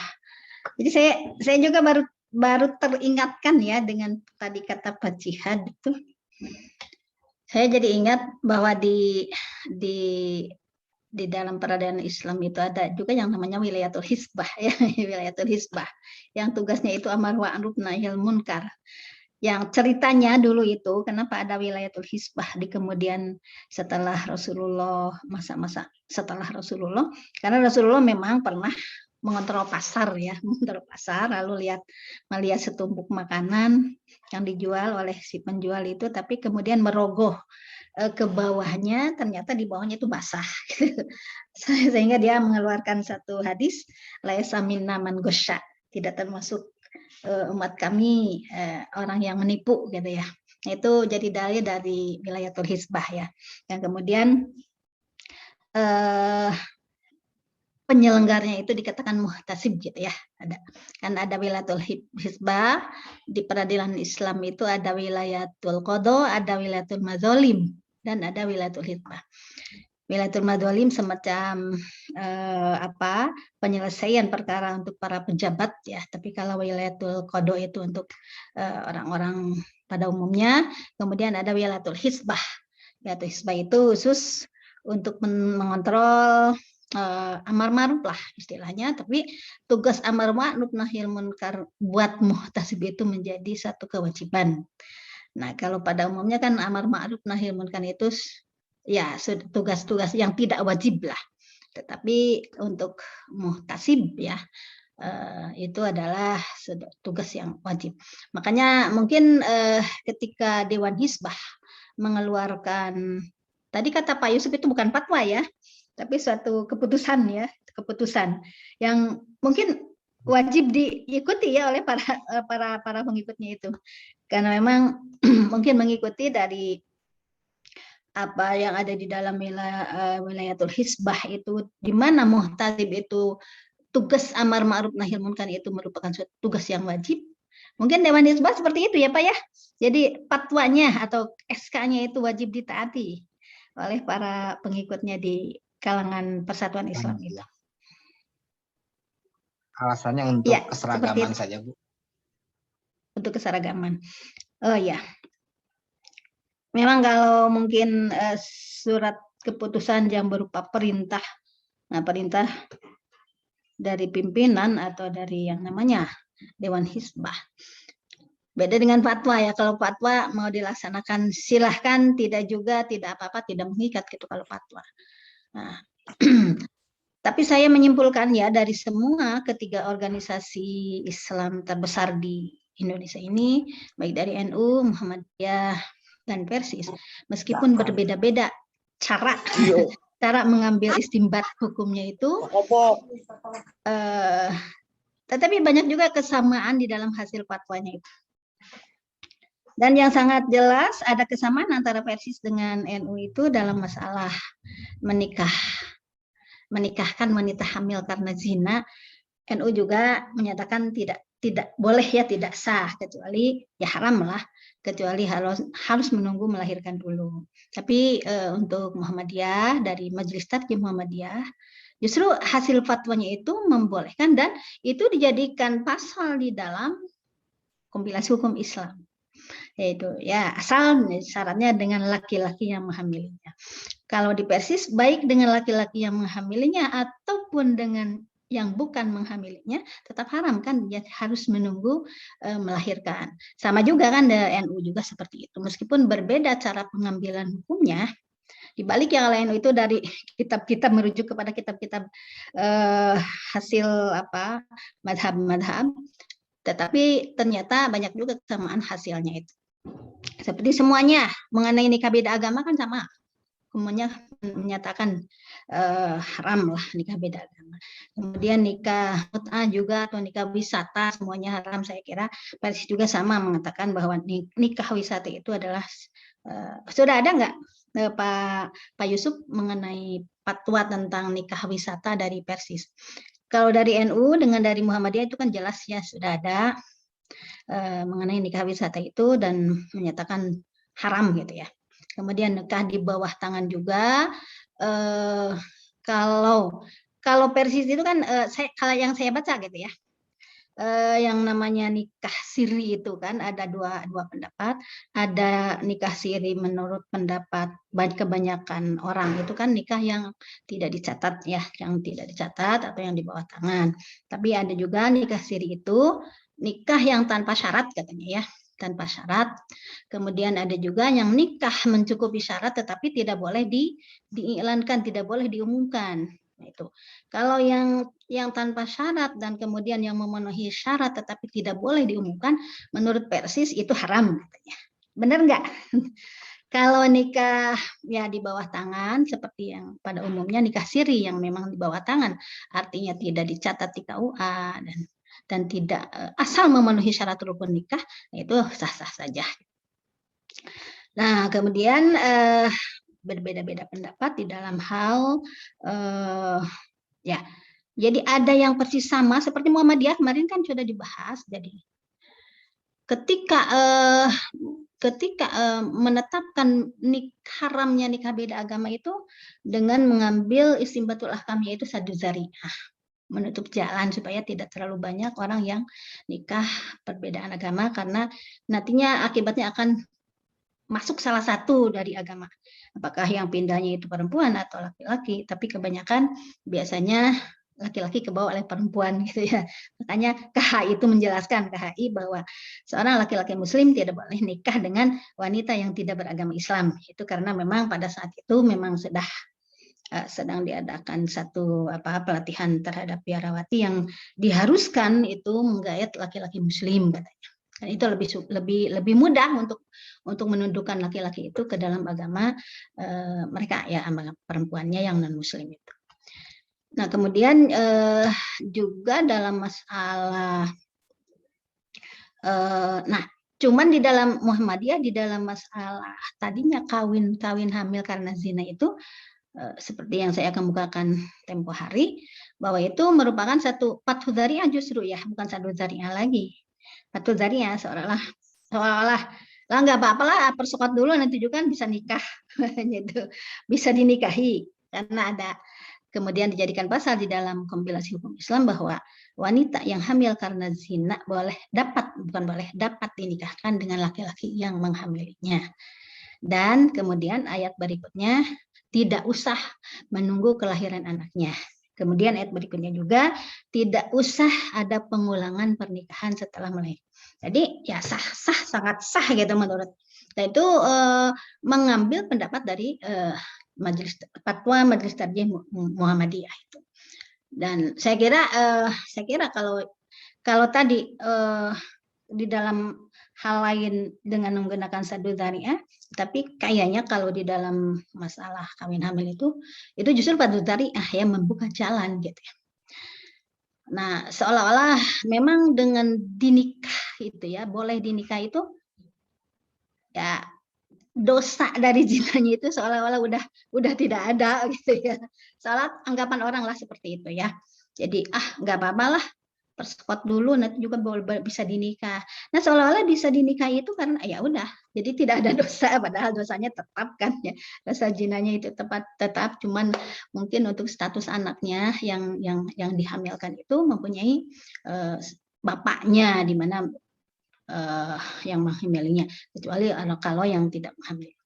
Jadi saya juga baru teringatkan ya dengan tadi kata Pak Jihad itu. Saya jadi ingat bahwa di dalam peradaban Islam itu ada juga yang namanya wilayatul hizbah ya, wilayatul hizbah yang tugasnya itu amar ma'ruf nahyi munkar. Yang ceritanya dulu itu kenapa ada wilayatul hizbah di kemudian setelah Rasulullah, masa-masa setelah Rasulullah, karena Rasulullah memang pernah mengontrol pasar ya, mengontrol pasar, lalu melihat setumpuk makanan yang dijual oleh si penjual itu, tapi kemudian merogoh ke bawahnya, ternyata di bawahnya itu basah. Sehingga dia mengeluarkan satu hadis, laisa minna man gosya, tidak termasuk umat kami orang yang menipu gitu ya. Itu jadi dalil dari wilayatul hizbah ya. Yang kemudian penyelenggaranya itu dikatakan muhtasib gitu ya. Ada wilayatul hizbah, di peradilan Islam itu ada wilayatul qadha, ada wilayatul mazalim, dan ada wilayatul hizbah. Wilayatul mazalim semacam penyelesaian perkara untuk para pejabat ya, tapi kalau wilayatul qadha itu untuk orang-orang pada umumnya. Kemudian ada wilayatul hizbah. Wilayatul hizbah itu khusus untuk mengontrol amar ma'ruf lah istilahnya, tapi tugas amar ma'ruf nahi munkar buat muhtasib itu menjadi satu kewajiban. Nah, kalau pada umumnya kan amar ma'ruf nahi munkar itu ya tugas-tugas yang tidak wajib lah. Tetapi untuk muhtasib ya itu adalah tugas yang wajib. Makanya mungkin ketika Dewan Hizbah mengeluarkan, tadi kata Pak Yusuf itu bukan fatwa ya, tapi suatu keputusan ya, keputusan yang mungkin wajib diikuti ya oleh para pengikutnya itu, karena memang mungkin mengikuti dari apa yang ada di dalam wilayatul hizbah itu, di mana muhtasib itu tugas amar ma'ruf nahi munkar itu merupakan suatu tugas yang wajib. Mungkin Dewan Hizbah seperti itu ya Pak ya. Jadi fatwanya atau SK-nya itu wajib ditaati oleh para pengikutnya di kalangan Persatuan Islam itu. Alasannya untuk ya, keseragaman saja, Bu. Untuk keseragaman. Oh ya. Memang kalau mungkin surat keputusan yang berupa perintah, nah perintah dari pimpinan atau dari yang namanya Dewan Hizbah, Beda dengan fatwa ya. Kalau fatwa mau dilaksanakan silahkan, tidak juga, tidak apa-apa, tidak mengikat gitu kalau fatwa. Nah, tapi saya menyimpulkan ya dari semua ketiga organisasi Islam terbesar di Indonesia ini, baik dari NU, Muhammadiyah, dan Persis, meskipun berbeda-beda cara cara mengambil istimbat hukumnya itu, tetapi banyak juga kesamaan di dalam hasil fatwanya itu. Dan yang sangat jelas ada kesamaan antara Persis dengan NU itu dalam masalah menikahkan wanita hamil karena zina. NU juga menyatakan tidak boleh ya, tidak sah, kecuali ya haram lah, kecuali harus menunggu melahirkan dulu. Tapi untuk Muhammadiyah, dari Majelis Taklim Muhammadiyah, justru hasil fatwanya itu membolehkan dan itu dijadikan pasal di dalam kompilasi hukum Islam. Yaitu ya asal syaratnya dengan laki-laki yang menghamilinya. Kalau di Persis baik dengan laki-laki yang menghamilinya ataupun dengan yang bukan menghamilinya tetap haram kan, dia harus menunggu melahirkan. Sama juga kan NU juga seperti itu. Meskipun berbeda cara pengambilan hukumnya, di balik yang lain itu dari kitab-kitab merujuk kepada kitab-kitab hasil madhab, tetapi ternyata banyak juga kesamaan hasilnya itu. Seperti semuanya mengenai nikah beda agama kan sama, semuanya menyatakan haram lah nikah beda agama. Kemudian nikah mut'ah juga atau nikah wisata semuanya haram, saya kira Persis juga sama mengatakan bahwa nikah wisata itu adalah sudah ada nggak Pak Yusuf mengenai fatwa tentang nikah wisata dari Persis? Kalau dari NU dengan dari Muhammadiyah itu kan jelas ya sudah ada mengenai nikah wisata itu dan menyatakan haram gitu ya. Kemudian nikah di bawah tangan juga. Kalau Persis itu kan kalau yang saya baca gitu ya, yang namanya nikah siri itu kan ada dua pendapat. Ada nikah siri menurut pendapat kebanyakan orang itu kan nikah yang tidak dicatat ya, yang tidak dicatat atau yang di bawah tangan. Tapi ada juga nikah siri itu nikah yang tanpa syarat katanya ya, tanpa syarat. Kemudian ada juga yang nikah mencukupi syarat tetapi tidak boleh diiklankan, tidak boleh diumumkan. Nah, itu. Kalau yang tanpa syarat dan kemudian yang memenuhi syarat tetapi tidak boleh diumumkan, menurut Persis itu haram katanya. Benar nggak? Kalau nikah ya di bawah tangan seperti yang pada umumnya nikah siri yang memang di bawah tangan, artinya tidak dicatat di KUA dan tidak asal memenuhi syarat rukun nikah, itu sah-sah saja. Nah, kemudian berbeda-beda pendapat di dalam hal ya. Jadi ada yang persis sama seperti Muhammadiyah kemarin kan sudah dibahas. Jadi ketika menetapkan haramnya nikah beda agama itu dengan mengambil istimbatul ahkam yaitu saddu zari'ah, menutup jalan supaya tidak terlalu banyak orang yang nikah perbedaan agama karena nantinya akibatnya akan masuk salah satu dari agama. Apakah yang pindahnya itu perempuan atau laki-laki, tapi kebanyakan biasanya laki-laki kebawa oleh perempuan gitu ya. Makanya KHI itu menjelaskan bahwa seorang laki-laki muslim tidak boleh nikah dengan wanita yang tidak beragama Islam. Itu karena memang pada saat itu memang sedang diadakan satu pelatihan terhadap biarawati yang diharuskan itu menggayat laki-laki muslim katanya. Dan itu lebih mudah untuk menundukkan laki-laki itu ke dalam agama mereka ya, perempuannya yang non muslim itu. Nah, kemudian juga dalam masalah cuman di dalam Muhammadiyah di dalam masalah tadinya kawin hamil karena zina itu seperti yang saya kemukakan tempo hari bahwa itu merupakan satu fathu dzari'ah justru ya, bukan saddu dzari'ah lagi. Fathu dzari'ah seolah-olah lah nggak apa-apa lah, persokot dulu nanti juga kan bisa nikah gitu, bisa dinikahi karena ada kemudian dijadikan pasal di dalam kompilasi hukum Islam bahwa wanita yang hamil karena zina dapat dinikahkan dengan laki-laki yang menghamilinya. Dan kemudian ayat berikutnya tidak usah menunggu kelahiran anaknya. Kemudian ayat berikutnya juga tidak usah ada pengulangan pernikahan setelah Jadi ya sah-sah, sangat sah gitu menurut. Dan itu mengambil pendapat dari fatwa Majelis Tarjih Muhammadiyah itu. Dan saya kira kalau tadi di dalam hal lain dengan menggunakan saddu dzari'ah, tapi kayaknya kalau di dalam masalah kawin hamil itu justru saddu dzari'ah yang membuka jalan gitu ya. Nah, seolah-olah memang dengan dinikah itu ya, boleh dinikah itu ya dosa dari zinanya itu seolah-olah udah tidak ada gitu ya. Soalnya anggapan orang lah seperti itu ya. Jadi nggak apa-apa lah, persekot dulu nanti juga bisa dinikah. Nah, seolah-olah bisa dinikah itu karena ya udah, jadi tidak ada dosa, padahal dosanya tetap kan ya. Dosa zinanya itu tetap cuman mungkin untuk status anaknya yang dihamilkan itu mempunyai bapaknya di mana yang menghamilinya, kecuali kalau yang tidak menghamili.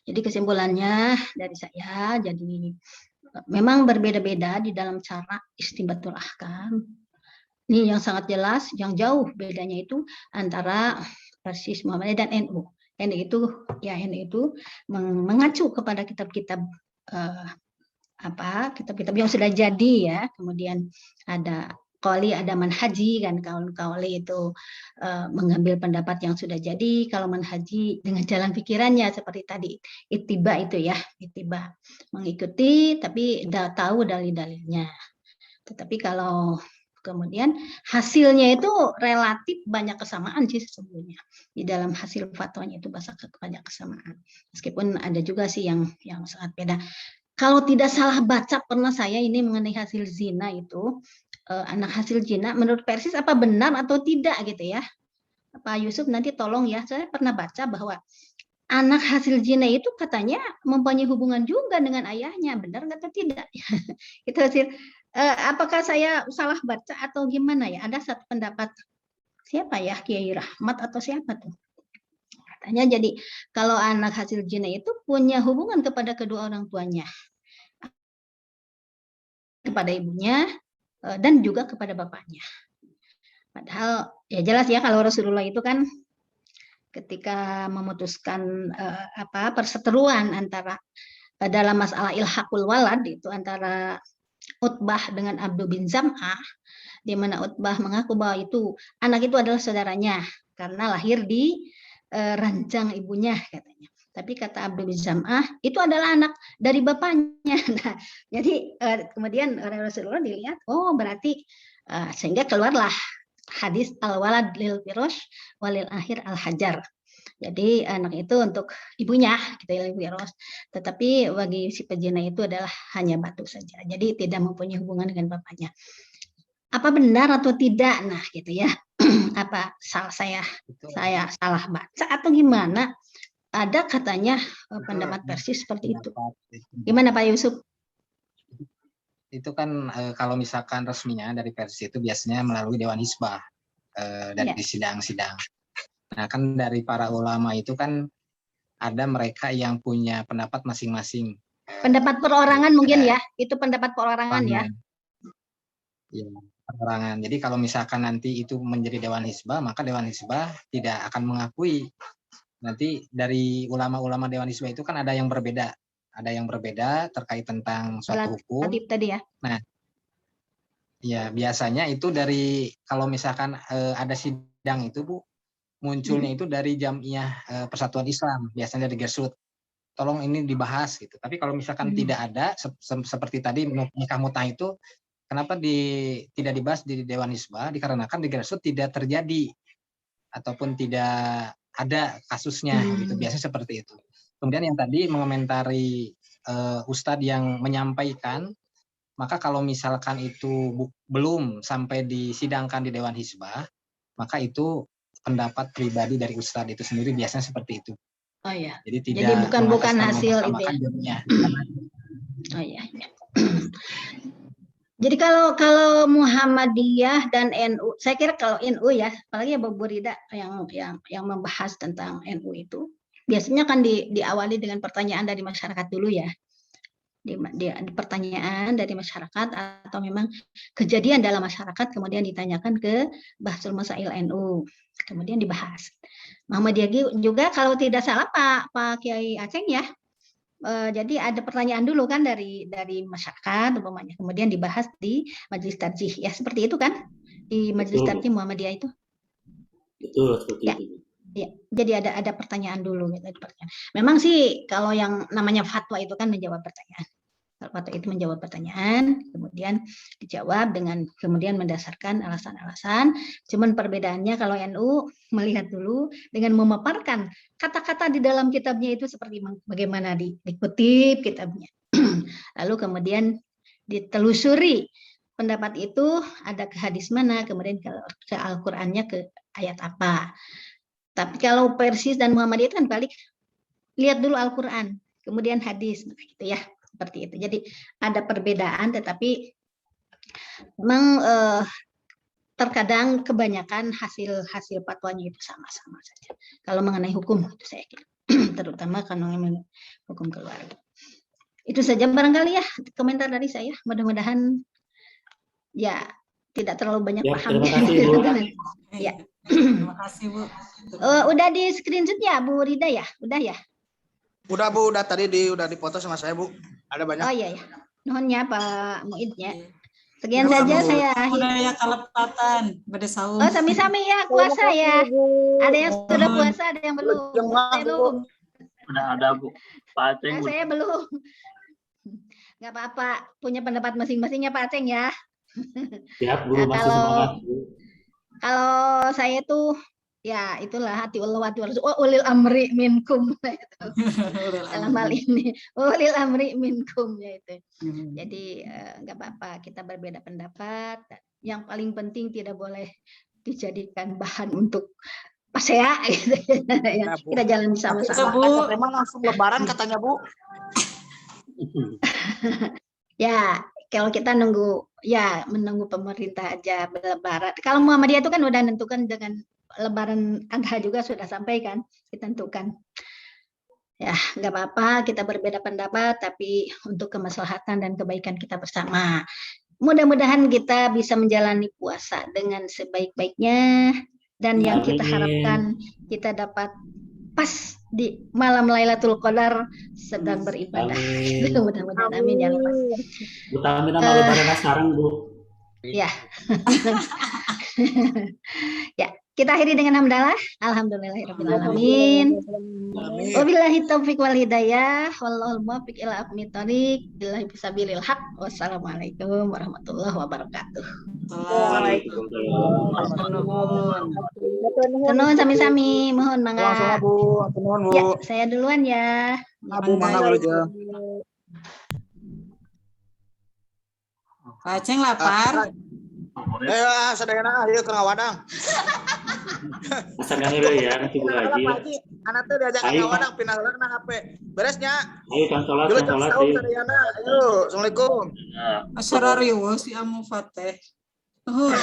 Jadi kesimpulannya dari saya, jadi memang berbeda-beda di dalam cara istinbatul ahkam. Ini yang sangat jelas, yang jauh bedanya itu antara Persis Muhammadiyah dan NU. NU itu mengacu kepada kitab-kitab kitab-kitab yang sudah jadi ya. Kemudian ada Qauli, ada manhaji kan, kalau Qauli itu mengambil pendapat yang sudah jadi, kalau manhaji dengan jalan pikirannya seperti tadi ittiba itu ya, ittiba mengikuti tapi tahu dalil-dalilnya. Tetapi kalau kemudian hasilnya itu relatif banyak kesamaan sih sesungguhnya. Di dalam hasil fatwanya itu banyak kesamaan. Meskipun ada juga sih yang sangat beda. Kalau tidak salah baca pernah saya ini mengenai hasil zina itu, anak hasil zina menurut Persis apa benar atau tidak gitu ya. Pak Yusuf nanti tolong ya, saya pernah baca bahwa anak hasil zina itu katanya mempunyai hubungan juga dengan ayahnya, benar atau tidak? Itu hasil. Apakah saya salah baca atau gimana ya? Ada satu pendapat siapa ya, Kiai Rahmat atau siapa tuh? Katanya jadi kalau anak hasil zina itu punya hubungan kepada kedua orang tuanya, kepada ibunya dan juga kepada bapaknya. Padahal ya jelas ya kalau Rasulullah itu kan ketika memutuskan perseteruan antara dalam masalah ilhaqul walad itu antara Utbah dengan Abdul bin Zam'ah, di mana Utbah mengaku bahwa itu anak itu adalah saudaranya karena lahir di ranjang ibunya katanya. Tapi kata Abdul bin Zam'ah itu adalah anak dari bapaknya. Nah, jadi kemudian Rasulullah dilihat, oh berarti sehingga keluarlah hadis al-walad lil firash walil akhir al-hajar. Jadi anak itu untuk ibunya, kita wiros. Tetapi bagi si pezina itu adalah hanya batu saja. Jadi tidak mempunyai hubungan dengan bapaknya. Apa benar atau tidak? Nah, gitu ya. Apa saya salah baca atau gimana? Ada katanya pendapat Persis seperti itu. Gimana Pak Yusuf? Itu kan kalau misalkan resminya dari Persis itu biasanya melalui Dewan Hizbah dari sidang-sidang. Nah, kan dari para ulama itu kan ada mereka yang punya pendapat masing-masing. Pendapat perorangan mungkin ya, itu pendapat perorangan ya. Ya, perorangan. Jadi kalau misalkan nanti itu menjadi Dewan Hizbah, maka Dewan Hizbah tidak akan mengakui. Nanti dari ulama-ulama Dewan Hizbah itu kan ada yang berbeda. Ada yang berbeda terkait tentang suatu hukum. Tadi ya. Nah, ya biasanya itu dari, kalau misalkan ada sidang itu Bu, munculnya itu dari Jamiah Persatuan Islam, biasanya dari Gersut. Tolong ini dibahas gitu. Tapi kalau misalkan tidak ada seperti tadi nikah mutah itu, kenapa tidak dibahas di Dewan Hizbah? Dikarenakan di Gersut tidak terjadi ataupun tidak ada kasusnya gitu. Biasanya seperti itu. Kemudian yang tadi mengomentari Ustadz yang menyampaikan, maka kalau misalkan itu belum sampai disidangkan di Dewan Hizbah, maka itu pendapat pribadi dari Ustadz itu sendiri biasanya seperti itu. Oh ya. Jadi bukan hasil itu ya. Oh ya. Jadi kalau Muhammadiyah dan NU, saya kira kalau NU ya, apalagi Abu Burida yang membahas tentang NU itu, biasanya kan diawali dengan pertanyaan dari masyarakat dulu ya. di pertanyaan dari masyarakat atau memang kejadian dalam masyarakat kemudian ditanyakan ke Bahsul Masail NU, kemudian dibahas. Muhammadiyah juga kalau tidak salah Pak Kiai Aceng ya. Jadi ada pertanyaan dulu kan dari masyarakat umpamanya, kemudian dibahas di majelis tarjih ya, seperti itu kan di majelis Betul. tarjih Muhammadiyah itu. Betul seperti Ya. itu. Ya, jadi ada pertanyaan dulu gitu. Memang sih kalau yang namanya fatwa itu kan menjawab pertanyaan. Kalau fatwa itu menjawab pertanyaan, kemudian dijawab dengan kemudian mendasarkan alasan-alasan. Cuman perbedaannya kalau NU melihat dulu dengan memaparkan kata-kata di dalam kitabnya itu seperti bagaimana dikutip kitabnya. Lalu kemudian ditelusuri pendapat itu ada ke hadis mana, kemudian ke Al-Qur'annya ke ayat apa. Tapi kalau Persis dan Muhammadiyah itu kan balik, lihat dulu Al-Quran, kemudian hadis, gitu ya, seperti itu. Jadi ada perbedaan, tetapi memang terkadang kebanyakan hasil fatwanya itu sama-sama saja. Kalau mengenai hukum itu saya kira, terutama kalau mengenai hukum keluarga. Itu saja barangkali ya komentar dari saya. Mudah-mudahan ya tidak terlalu banyak Ya, paham. terima kasih, Bu. Ya. Terima kasih Bu. Udah di screenshot ya Bu Rida ya? Udah ya? Udah Bu, udah tadi udah dipoto sama saya Bu. Ada banyak. Oh iya ya. Nuhunnya Pak Muid ya. Iya. Sekian Bu, saja Bu, saya. budaya kalepatan pada saum. Oh sami-sami ya puasa ya. Ada yang sudah puasa, ada yang belum. Saya belum. Udah ada Bu. Pak Aceng. Saya belum. Nggak apa-apa. Punya pendapat masing-masingnya Pak Aceng ya. Siap Bu, Nah, masih semangat Bu. Kalau saya tuh ya itulah hati Allah wa rasul. Ulil amri minkum dalam hal ini. Ulil amri minkum ya itu. Jadi nggak apa-apa kita berbeda pendapat. Yang paling penting tidak boleh dijadikan bahan untuk pasea gitu. Ya, kita jalan bersama-sama. Bu. Memang langsung lebaran katanya Bu. Ya, kalau kita menunggu pemerintah aja berlebaran. Kalau Muhammadiyah itu kan udah menentukan dengan Lebaran Adha juga sudah sampai kan, ditentukan. Ya, nggak apa-apa, kita berbeda pendapat, tapi untuk kemaslahatan dan kebaikan kita bersama. Mudah-mudahan kita bisa menjalani puasa dengan sebaik-baiknya, dan yang kita harapkan kita dapat pas di malam Lailatul Qadar sedang beribadah. Amin. Mudah-mudahan amin ya Allah. Bu Tamin sama lebaran sekarang Bu. Ya. Ya, kita akhiri dengan hamdalah. Alhamdulillahirabbil alamin. Wabillahi taufik wal hidayah. Wallahul muwaffiq ila aqwamit thoriq. Billahi fisabilil haq. Wassalamualaikum warahmatullahi wabarakatuh. Tenun sami-sami, mohon Langsung mangga. Bu, nuhun Bu. Ya, saya duluan ya. Bu, mangga aja. Pak Aceng lapar. Sadayana ayo ke Ngawadang. Masakan dulu ya, nanti Bu Haji. Anak tuh diajak ke Ngawadang pindah na HP. Beresnya. Ayo kan sholat, Dulu kan sholat. tahun Sadayana. Ayo, Assalamualaikum. Ya. Asyarariwo si Amu Fateh.